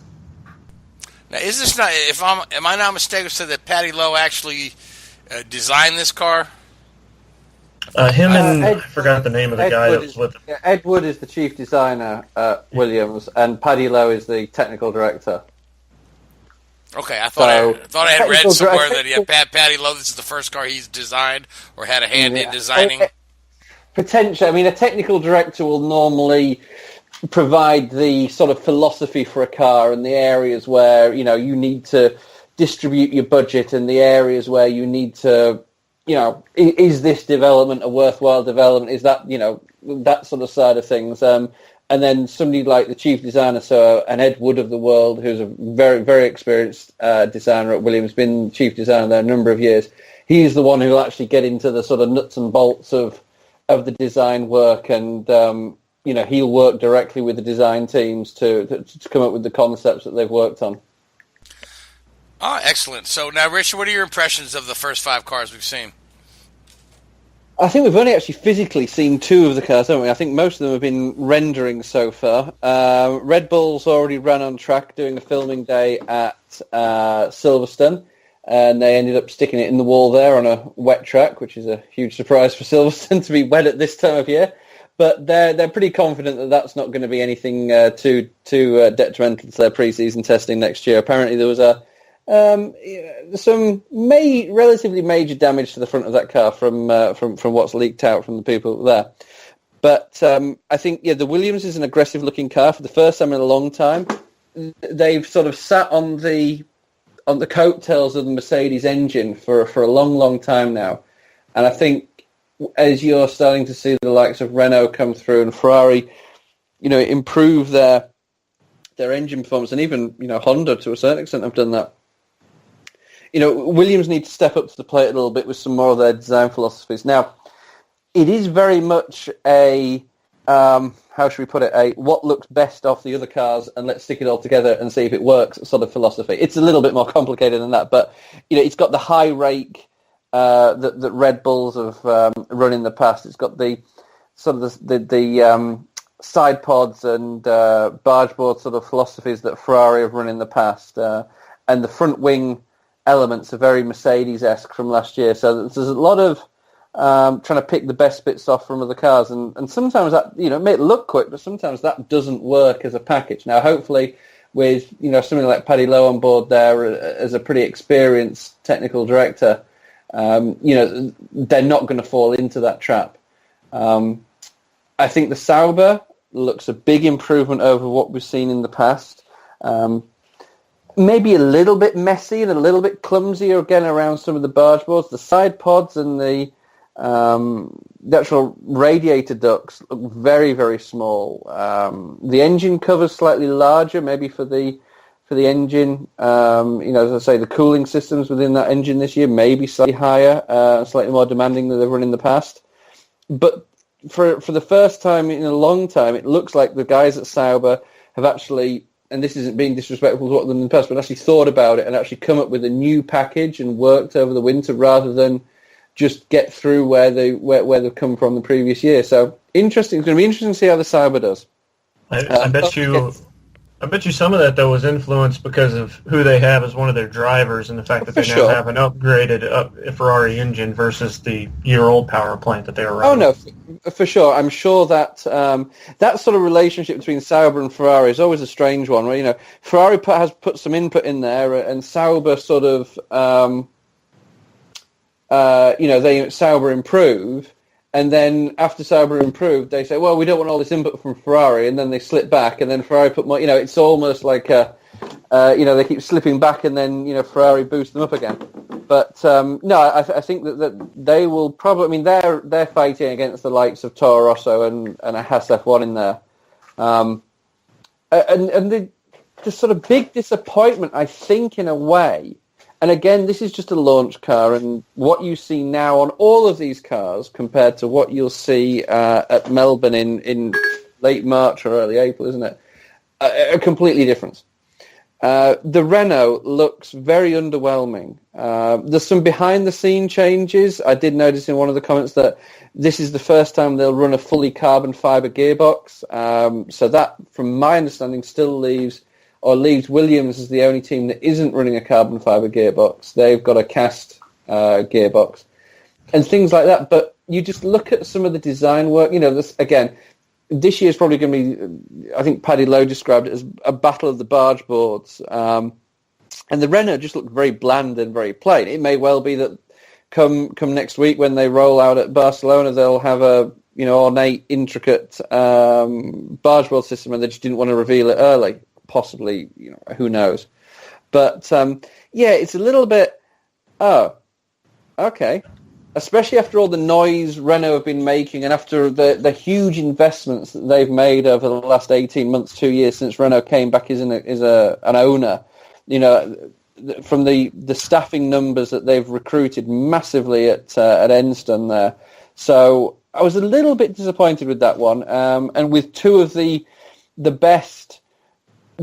[SPEAKER 5] Now, is this not? Am I not mistaken? Said that Paddy Lowe actually designed this car?
[SPEAKER 9] Him and I forgot the name of the guy that was with him.
[SPEAKER 8] Yeah, Ed Wood is the chief designer at Williams, and Paddy Lowe is the technical director.
[SPEAKER 5] Okay, I thought I had read somewhere that Paddy Lowe, this is the first car he's designed or had a hand in designing.
[SPEAKER 8] Potentially, I mean, a technical director will normally provide the sort of philosophy for a car and the areas where you need to distribute your budget and the areas where you need to. Is this development a worthwhile development? Is that, that sort of side of things? And then somebody like the chief designer, so an Ed Wood of the world, who's a very, very experienced designer at Williams, been chief designer there a number of years. He's the one who'll actually get into the sort of nuts and bolts of the design work, and he'll work directly with the design teams to come up with the concepts that they've worked on.
[SPEAKER 5] Oh, excellent. So now, Richard, what are your impressions of the first 5 cars we've seen?
[SPEAKER 8] I think we've only actually physically seen 2 of the cars, haven't we? I think most of them have been rendering so far. Red Bull's already ran on track doing a filming day at Silverstone, and they ended up sticking it in the wall there on a wet track, which is a huge surprise for Silverstone to be wet at this time of year. But they're pretty confident that that's not going to be anything too detrimental to their pre-season testing next year. Apparently there was some relatively major damage to the front of that car from what's leaked out from the people there. But I think the Williams is an aggressive-looking car for the first time in a long time. They've sort of sat on the coattails of the Mercedes engine for a long, long time now, and I think as you're starting to see the likes of Renault come through and Ferrari, improve their engine performance, and even Honda to a certain extent have done that. Williams need to step up to the plate a little bit with some more of their design philosophies. Now, it is very much a, how should we put it, a what looks best off the other cars and let's stick it all together and see if it works sort of philosophy. It's a little bit more complicated than that, but it's got the high rake that Red Bulls have run in the past. It's got the sort of the side pods and barge board sort of philosophies that Ferrari have run in the past, and the front wing elements are very Mercedes-esque from last year. So there's a lot of trying to pick the best bits off from other cars, and sometimes that may look quick, but sometimes that doesn't work as a package. Now, hopefully, with somebody like Paddy Lowe on board there as a pretty experienced technical director, they're not going to fall into that trap. I think the Sauber looks a big improvement over what we've seen in the past. Maybe a little bit messy and a little bit clumsier again around some of the barge boards. The side pods and the actual radiator ducts look very, very small. The engine cover's slightly larger, maybe for the engine. As I say, the cooling systems within that engine this year may be slightly higher, slightly more demanding than they've run in the past. But for the first time in a long time, it looks like the guys at Sauber have actually, and this isn't being disrespectful to what them in the past, but actually thought about it and actually come up with a new package and worked over the winter rather than just get through where they've come from the previous year. So interesting. It's going to be interesting to see how the Sauber does.
[SPEAKER 9] I bet you. I bet you some of that though was influenced because of who they have as one of their drivers and the fact that they now have an upgraded Ferrari engine versus the year-old power plant that they were running.
[SPEAKER 8] Oh no, for sure. I'm sure that that sort of relationship between Sauber and Ferrari is always a strange one. Where Ferrari has put some input in there, and Sauber sort of Sauber improve. And then after Sauber improved, they say, well, we don't want all this input from Ferrari. And then they slip back, and then Ferrari put more, it's almost like, they keep slipping back, and then, Ferrari boost them up again. But, no, I think that they will probably, they're fighting against the likes of Toro Rosso and a Haas F1 in there. And the sort of big disappointment, I think, in a way, and again, this is just a launch car, and what you see now on all of these cars compared to what you'll see at Melbourne in late March or early April, isn't it? A completely different. The Renault looks very underwhelming. There's some behind-the-scene changes. I did notice in one of the comments that this is the first time they'll run a fully carbon fibre gearbox. So that, from my understanding, still leaves Williams as the only team that isn't running a carbon fibre gearbox. They've got a cast gearbox and things like that. But you just look at some of the design work. This year's probably going to be, I think Paddy Lowe described it as a battle of the barge boards. And the Renault just looked very bland and very plain. It may well be that come next week when they roll out at Barcelona, they'll have a ornate, intricate barge board system, and they just didn't want to reveal it early. Possibly, who knows? But, it's a little bit, okay. Especially after all the noise Renault have been making and after the huge investments that they've made over the last 18 months, 2 years since Renault came back as an owner, from the staffing numbers that they've recruited massively at Enston there. So I was a little bit disappointed with that one. And with two of the best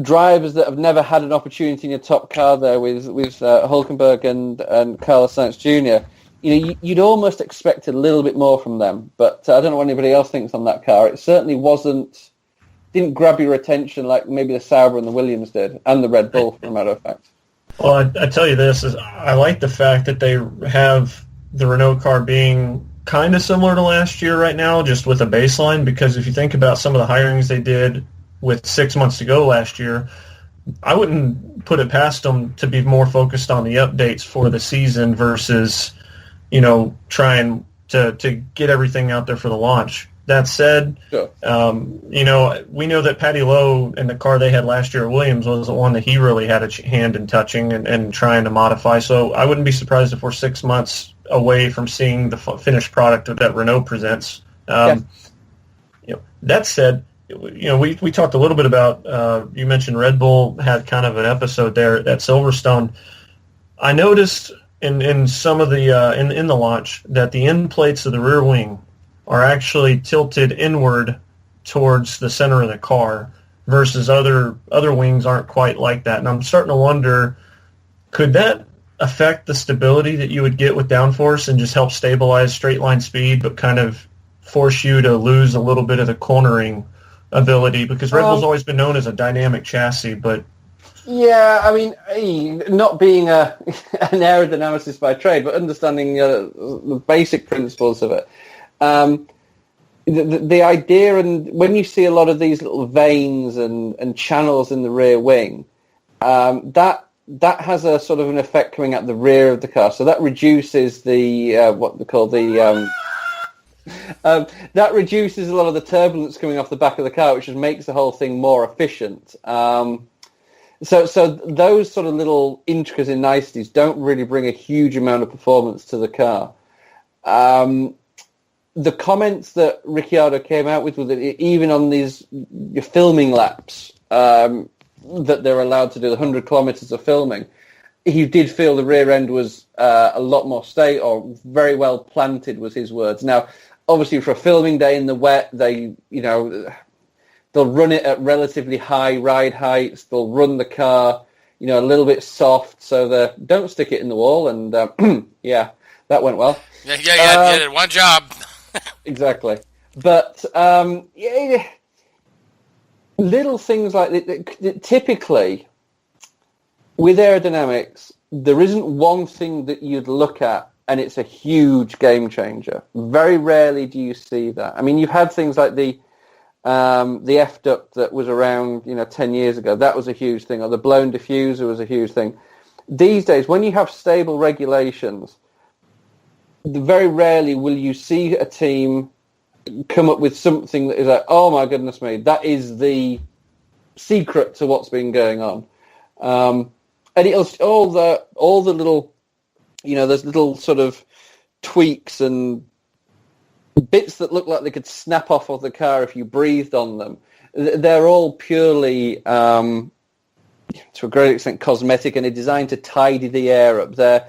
[SPEAKER 8] drivers that have never had an opportunity in a top car there with Hülkenberg and Carlos Sainz Jr., you'd almost expect a little bit more from them. But I don't know what anybody else thinks on that car. It certainly didn't grab your attention like maybe the Sauber and the Williams did, and the Red Bull, for a matter of fact.
[SPEAKER 9] Well, I tell you this, I like the fact that they have the Renault car being kind of similar to last year right now, just with a baseline, because if you think about some of the hirings they did with 6 months to go last year, I wouldn't put it past them to be more focused on the updates for the season versus, trying to get everything out there for the launch. That said,
[SPEAKER 8] sure.
[SPEAKER 9] We know that Paddy Lowe and the car they had last year at Williams was the one that he really had a hand in touching and trying to modify. So I wouldn't be surprised if we're 6 months away from seeing the finished product that Renault presents. That said, we talked a little bit about, you mentioned Red Bull had kind of an episode there at Silverstone. I noticed in some of the in the launch that the end plates of the rear wing are actually tilted inward towards the center of the car versus other wings aren't quite like that. And I'm starting to wonder, could that affect the stability that you would get with downforce and just help stabilize straight line speed but kind of force you to lose a little bit of the cornering ability? Because Red Bull's always been known as a dynamic chassis, but...
[SPEAKER 8] Yeah, not being an aerodynamicist by trade, but understanding the basic principles of it. The idea, and when you see a lot of these little veins and channels in the rear wing, that has a sort of an effect coming out the rear of the car. So that reduces what they call that reduces a lot of the turbulence coming off the back of the car, which just makes the whole thing more efficient. So those sort of little intricacies and niceties don't really bring a huge amount of performance to the car. The comments that Ricciardo came out with that even on these filming laps that they're allowed to do, the 100 kilometres of filming, he did feel the rear end was a lot more or very well planted, was his words. Now, obviously, for a filming day in the wet, they'll run it at relatively high ride heights. They'll run the car, a little bit soft, so they don't stick it in the wall. And yeah, that went well.
[SPEAKER 5] Yeah, you did one job.
[SPEAKER 8] Exactly. But little things like that. Typically, with aerodynamics, there isn't one thing that you'd look at and it's a huge game changer. Very rarely do you see that. I mean, you've had things like the F-duct that was around 10 years ago. That was a huge thing. Or the blown diffuser was a huge thing. These days, when you have stable regulations, very rarely will you see a team come up with something that is like, oh my goodness me, that is the secret to what's been going on. And it'll all the little, there's little sort of tweaks and bits that look like they could snap off of the car if you breathed on them. They're all purely, to a great extent, cosmetic, and they're designed to tidy the air up. They're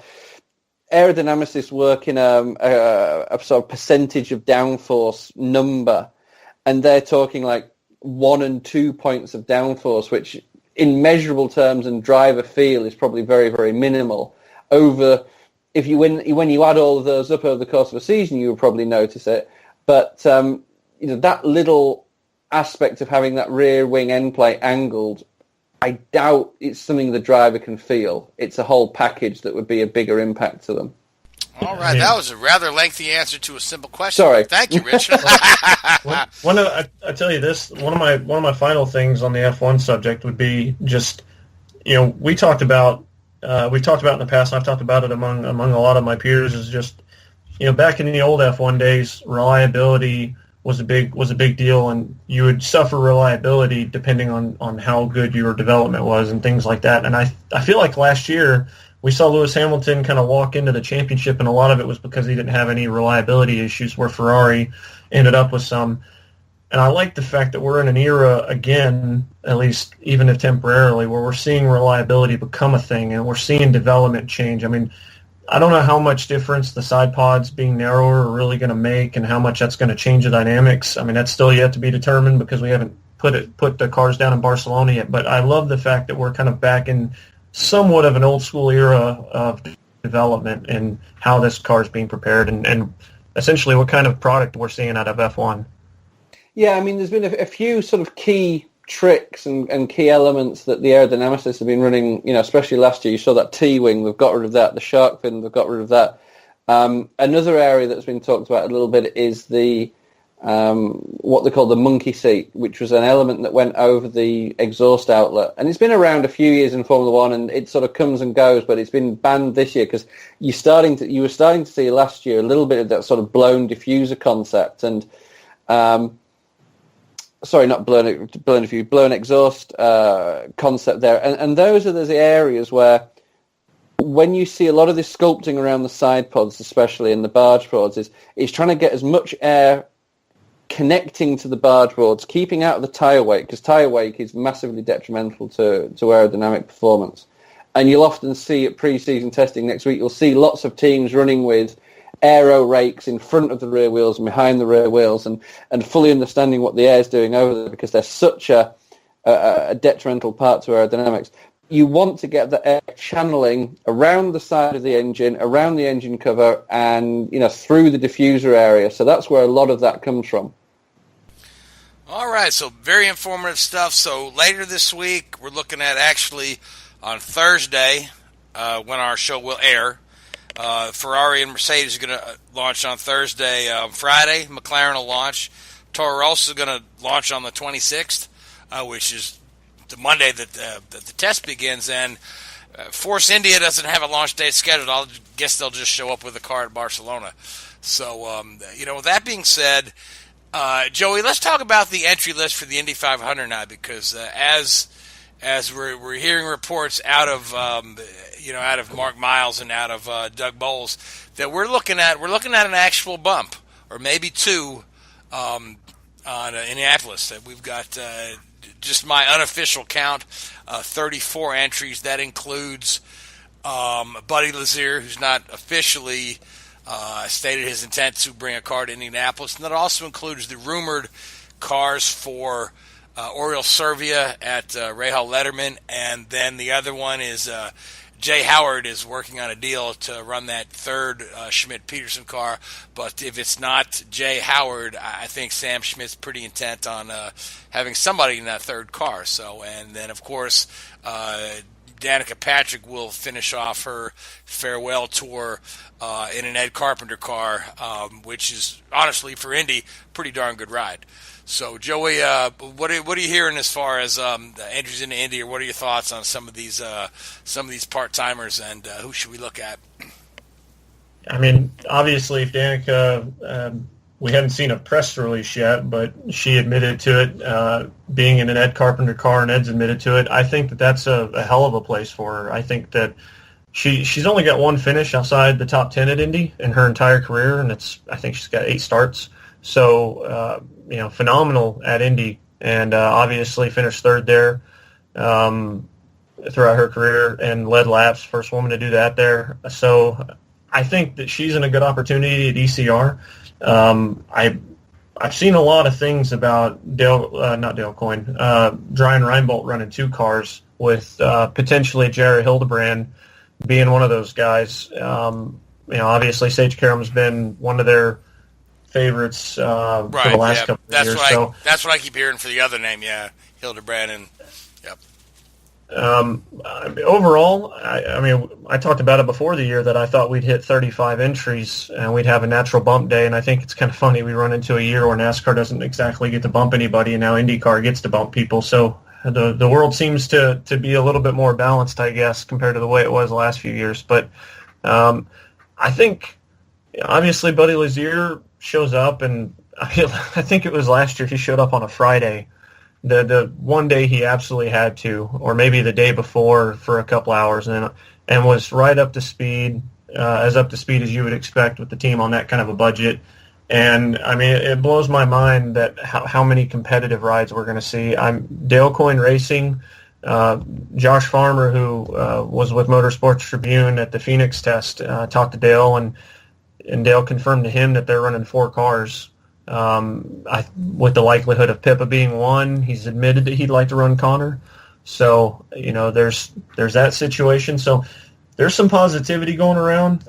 [SPEAKER 8] aerodynamicists work in a sort of percentage of downforce number, and they're talking like 1 and 2 points of downforce, which in measurable terms and driver feel is probably very, very minimal. When you add all of those up over the course of a season, you will probably notice it. But that little aspect of having that rear wing end plate angled, I doubt it's something the driver can feel. It's a whole package that would be a bigger impact to them.
[SPEAKER 5] All right, that was a rather lengthy answer to a simple question.
[SPEAKER 8] Sorry.
[SPEAKER 5] Thank you, Rich.
[SPEAKER 9] I tell you this. One of my final things on the F1 subject would be just, we talked about in the past, and I've talked about it among a lot of my peers, is just, back in the old F1 days, reliability was a big deal, and you would suffer reliability depending on how good your development was and things like that. And I feel like last year we saw Lewis Hamilton kind of walk into the championship, and a lot of it was because he didn't have any reliability issues, where Ferrari ended up with some. And I like the fact that we're in an era again, at least even if temporarily, where we're seeing reliability become a thing, and we're seeing development change. I mean, I don't know how much difference the side pods being narrower are really going to make, and how much that's going to change the dynamics. I mean, that's still yet to be determined because we haven't put the cars down in Barcelona yet. But I love the fact that we're kind of back in somewhat of an old school era of development and how this car is being prepared, and essentially what kind of product we're seeing out of F1. Yeah,
[SPEAKER 8] I mean, there's been a few sort of key tricks and key elements that the aerodynamicists have been running, especially last year. You saw that T-wing, they've got rid of that. The shark fin, they've got rid of that. Another area that's been talked about a little bit is the what they call the monkey seat, which was an element that went over the exhaust outlet. And it's been around a few years in Formula One, and it sort of comes and goes, but it's been banned this year because you were starting to see last year a little bit of that sort of blown diffuser concept, and not blown exhaust concept there. And those are the areas where, when you see a lot of this sculpting around the side pods, especially in the barge boards, is trying to get as much air connecting to the barge boards, keeping out of the tyre wake, because tyre wake is massively detrimental to aerodynamic performance. And you'll often see at pre-season testing next week, you'll see lots of teams running with aero rakes in front of the rear wheels and behind the rear wheels, and fully understanding what the air is doing over there, because they're such a detrimental part to aerodynamics. You want to get the air channeling around the side of the engine, around the engine cover, and through the diffuser area. So that's where a lot of that comes from.
[SPEAKER 5] All right, so very informative stuff. So later this week, we're looking at actually on Thursday, when our show will air, Ferrari and Mercedes are going to launch on Thursday. Friday, McLaren will launch. Toro Rosso is going to launch on the 26th, which is the Monday that the test begins. And Force India doesn't have a launch date scheduled. I guess they'll just show up with a car at Barcelona. So, with that being said, Joey, let's talk about the entry list for the Indy 500 now, because as we're hearing reports out of Mark Miles and out of Doug Bowles, that we're looking at an actual bump, or maybe two, on Indianapolis. That we've got just my unofficial count, 34 entries. That includes Buddy Lazier, who's not officially stated his intent to bring a car to Indianapolis, and that also includes the rumored cars for Oriol Servia at Rahal Letterman, and then the other one is Jay Howard is working on a deal to run that third Schmidt-Peterson car, but if it's not Jay Howard, I think Sam Schmidt's pretty intent on having somebody in that third car. So, and then of course, Danica Patrick will finish off her farewell tour in an Ed Carpenter car, which is honestly for Indy pretty darn good ride. So, Joey, what are you hearing as far as entries into Indy, or what are your thoughts on some of these part timers, and who should we look at?
[SPEAKER 9] I mean, obviously, if Danica, we haven't seen a press release yet, but she admitted to it, being in an Ed Carpenter car, and Ed's admitted to it. I think that that's a hell of a place for her. I think that she's only got one finish outside the top 10 at Indy in her entire career, and I think she's got 8 starts. So, phenomenal at Indy, and obviously finished third there throughout her career and led laps, first woman to do that there. So I think that she's in a good opportunity at ECR. I've seen a lot of things about Brian Reinbold running 2 cars with potentially Jerry Hildebrand being one of those guys. Obviously Sage Karam's been one of their favorites for the last couple of years.
[SPEAKER 5] That's what I keep hearing for the other name, Hildebrand. And yep.
[SPEAKER 9] Overall, I talked about it before the year that I thought we'd hit 35 entries and we'd have a natural bump day, and I think it's kind of funny we run into a year where NASCAR doesn't exactly get to bump anybody, and now IndyCar gets to bump people. So the world seems to be a little bit more balanced, I guess, compared to the way it was the last few years. But I think, obviously, Buddy Lazier shows up, and I think it was last year he showed up on a Friday. The one day he absolutely had to, or maybe the day before for a couple hours, and was right up to speed, as up to speed as you would expect with the team on that kind of a budget. And I mean, it blows my mind that how many competitive rides we're going to see. Dale Coyne Racing, Josh Farmer, who was with Motorsports Tribune at the Phoenix test, talked to Dale, and Dale confirmed to him that they're running 4 cars. With the likelihood of Pippa being one, he's admitted that he'd like to run Connor. So, there's that situation. So there's some positivity going around.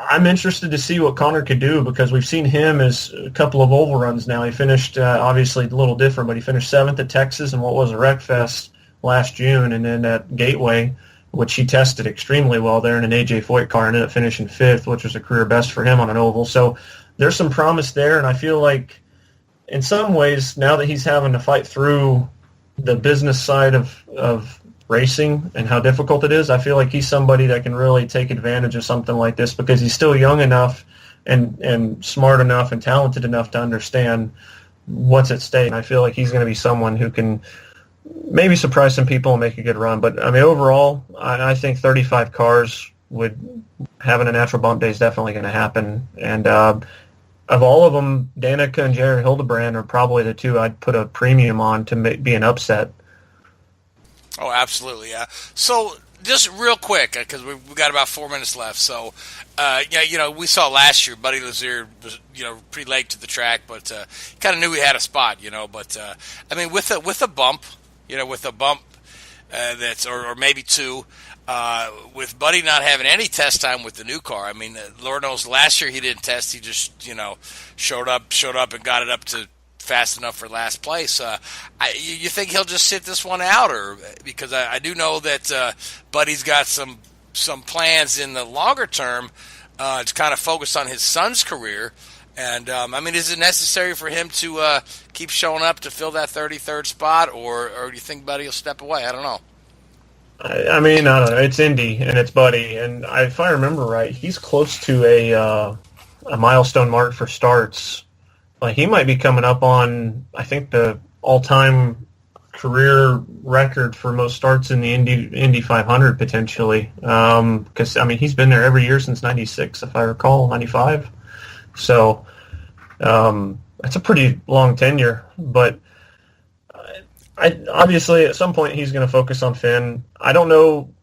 [SPEAKER 9] I'm interested to see what Connor could do, because we've seen him as a couple of oval runs now. He finished, obviously a little different, but he finished 7th at Texas and what was a Wreck Fest last June, and then at Gateway, which he tested extremely well there in an AJ Foyt car, and ended up finishing 5th, which was a career best for him on an oval. So there's some promise there, and I feel like in some ways, now that he's having to fight through the business side of racing and how difficult it is, I feel like he's somebody that can really take advantage of something like this, because he's still young enough and smart enough and talented enough to understand what's at stake. And I feel like he's going to be someone who can maybe surprise some people and make a good run. But, I mean, overall, I think 35 cars having a natural bump day is definitely going to happen. And of all of them, Danica and Jared Hildebrand are probably the 2 I'd put a premium on to be an upset.
[SPEAKER 5] Oh, absolutely, yeah. So just real quick, because we've got about 4 minutes left. So, we saw last year Buddy Lazier was, pretty late to the track, but kind of knew he had a spot, But I mean, with a bump, that's or maybe 2. With Buddy not having any test time with the new car, I mean, Lord knows last year he didn't test. He just, showed up and got it up to fast enough for last place. You think he'll just sit this one out, or because I do know that Buddy's got some plans in the longer term to kind of focus on his son's career. And I mean, is it necessary for him to keep showing up to fill that 33rd spot, or do you think Buddy will step away? I don't know.
[SPEAKER 9] I mean, I don't know. It's Indy and it's Buddy, and if I remember right, he's close to a milestone mark for starts. Like, he might be coming up on, I think, the all-time career record for most starts in the Indy 500 potentially. Because I mean, he's been there every year since '96, if I recall, '95. So that's a pretty long tenure, but. Obviously, at some point, he's going to focus on Finn. I don't know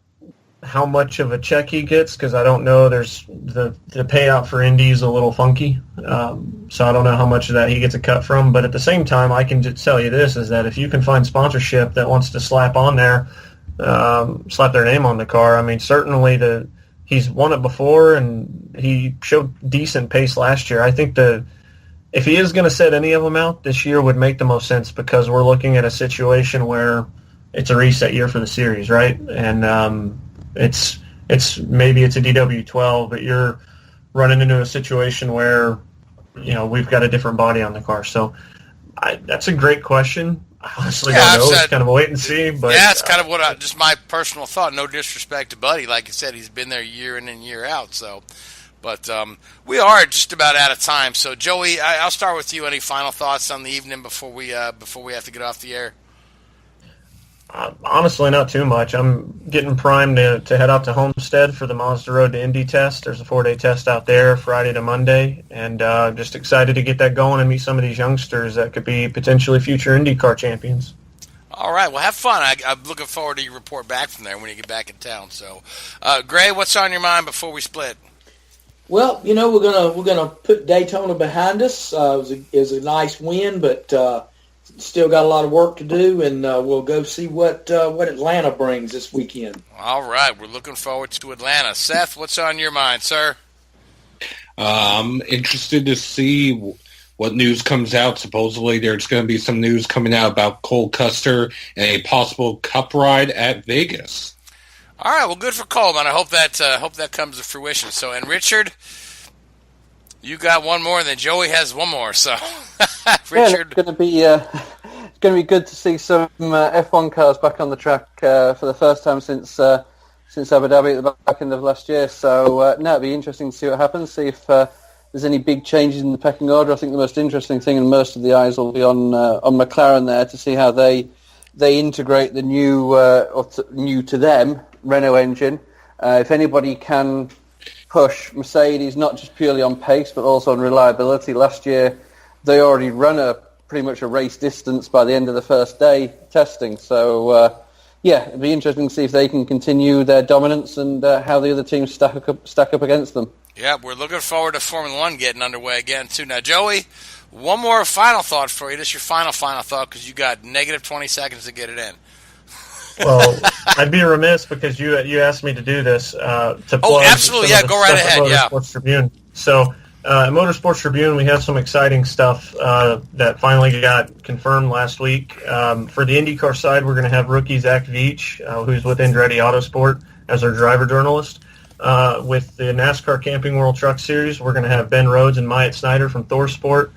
[SPEAKER 9] how much of a check he gets, because I don't know. There's the payout for Indy is a little funky, so I don't know how much of that he gets a cut from. But at the same time, I can just tell you this, is that if you can find sponsorship that wants to slap on there slap their name on the car. I mean, certainly he's won it before, and he showed decent pace last year. I think if he is going to set any of them out, this year would make the most sense, because we're looking at a situation where it's a reset year for the series, right? And it's maybe it's a DW12, but you're running into a situation where, we've got a different body on the car. So that's a great question. I honestly don't know. It's kind of a wait and see. But
[SPEAKER 5] yeah, it's kind of just my personal thought. No disrespect to Buddy. Like I said, he's been there year in and year out. So, but we are just about out of time. So, Joey, I'll start with you. Any final thoughts on the evening before we have to get off the air?
[SPEAKER 9] Honestly, not too much. I'm getting primed to head out to Homestead for the Mazda Road to Indy test. There's a 4-day test out there, Friday to Monday, and just excited to get that going and meet some of these youngsters that could be potentially future IndyCar champions.
[SPEAKER 5] All right, well, have fun. I'm looking forward to your report back from there when you get back in town. So, Gray, what's on your mind before we split?
[SPEAKER 7] Well, we're gonna put Daytona behind us. It was a nice win, but still got a lot of work to do, and we'll go see what Atlanta brings this weekend.
[SPEAKER 5] All right, we're looking forward to Atlanta. Seth, what's on your mind, sir?
[SPEAKER 6] I'm interested to see what news comes out. Supposedly there's going to be some news coming out about Cole Custer and a possible cup ride at Vegas.
[SPEAKER 5] All right, well, good for Cole, man. I hope that comes to fruition. So, and Richard, you got one more, and then Joey has one more. So, Richard,
[SPEAKER 8] it's going to be good to see some F1 cars back on the track for the first time since Abu Dhabi at the back end of last year. So, it'll be interesting to see what happens. See if there's any big changes in the pecking order. I think the most interesting thing, and most of the eyes will be on McLaren there to see how they integrate the new to them Renault engine. If anybody can push Mercedes not just purely on pace but also on reliability. Last year they already run pretty much a race distance by the end of the first day testing. So it'd be interesting to see if they can continue their dominance and how the other teams stack up against them.
[SPEAKER 5] Yeah, we're looking forward to Formula One getting underway again too. Now, Joey, one more final thought for you. This is your final thought, because you got negative 20 seconds to get it in.
[SPEAKER 9] Well, I'd be remiss, because you asked me to do this to plug.
[SPEAKER 5] Oh, absolutely, yeah, go right ahead, yeah.
[SPEAKER 9] Motorsports Tribune. So, at Motorsports Tribune, we have some exciting stuff that finally got confirmed last week. For the IndyCar side, we're going to have rookie Zach Veach, who's with Andretti Autosport, as our driver journalist. With the NASCAR Camping World Truck Series, we're going to have Ben Rhodes and Myatt Snyder from Thor Sport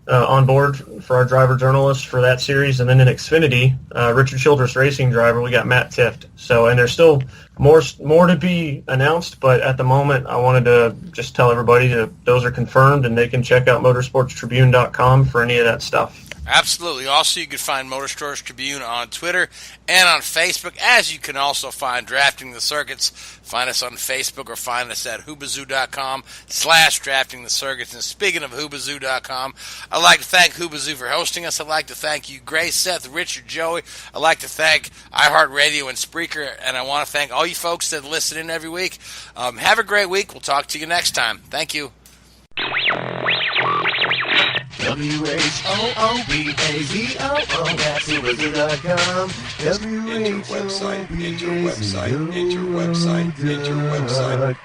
[SPEAKER 9] on board for our driver journalist for that series. And then in Xfinity, Richard Childress Racing driver, we got Matt Tifft. So, and there's still more to be announced, but at the moment I wanted to just tell everybody that those are confirmed, and they can check out motorsportstribune.com for any of that stuff.
[SPEAKER 5] Absolutely. Also, you can find Motorsports Tribune on Twitter and on Facebook, as you can also find Drafting the Circuits. Find us on Facebook or find us at Whoobazoo.com/Drafting the Circuits. And speaking of Whoobazoo.com, I'd like to thank Whoobazoo for hosting us. I'd like to thank you, Gray, Seth, Richard, Joey. I'd like to thank iHeartRadio and Spreaker, and I want to thank all you folks that listen in every week. Have a great week. We'll talk to you next time. Thank you.
[SPEAKER 4] WHOOBAZOO, that's Whoobazoo.com.
[SPEAKER 10] Enter website.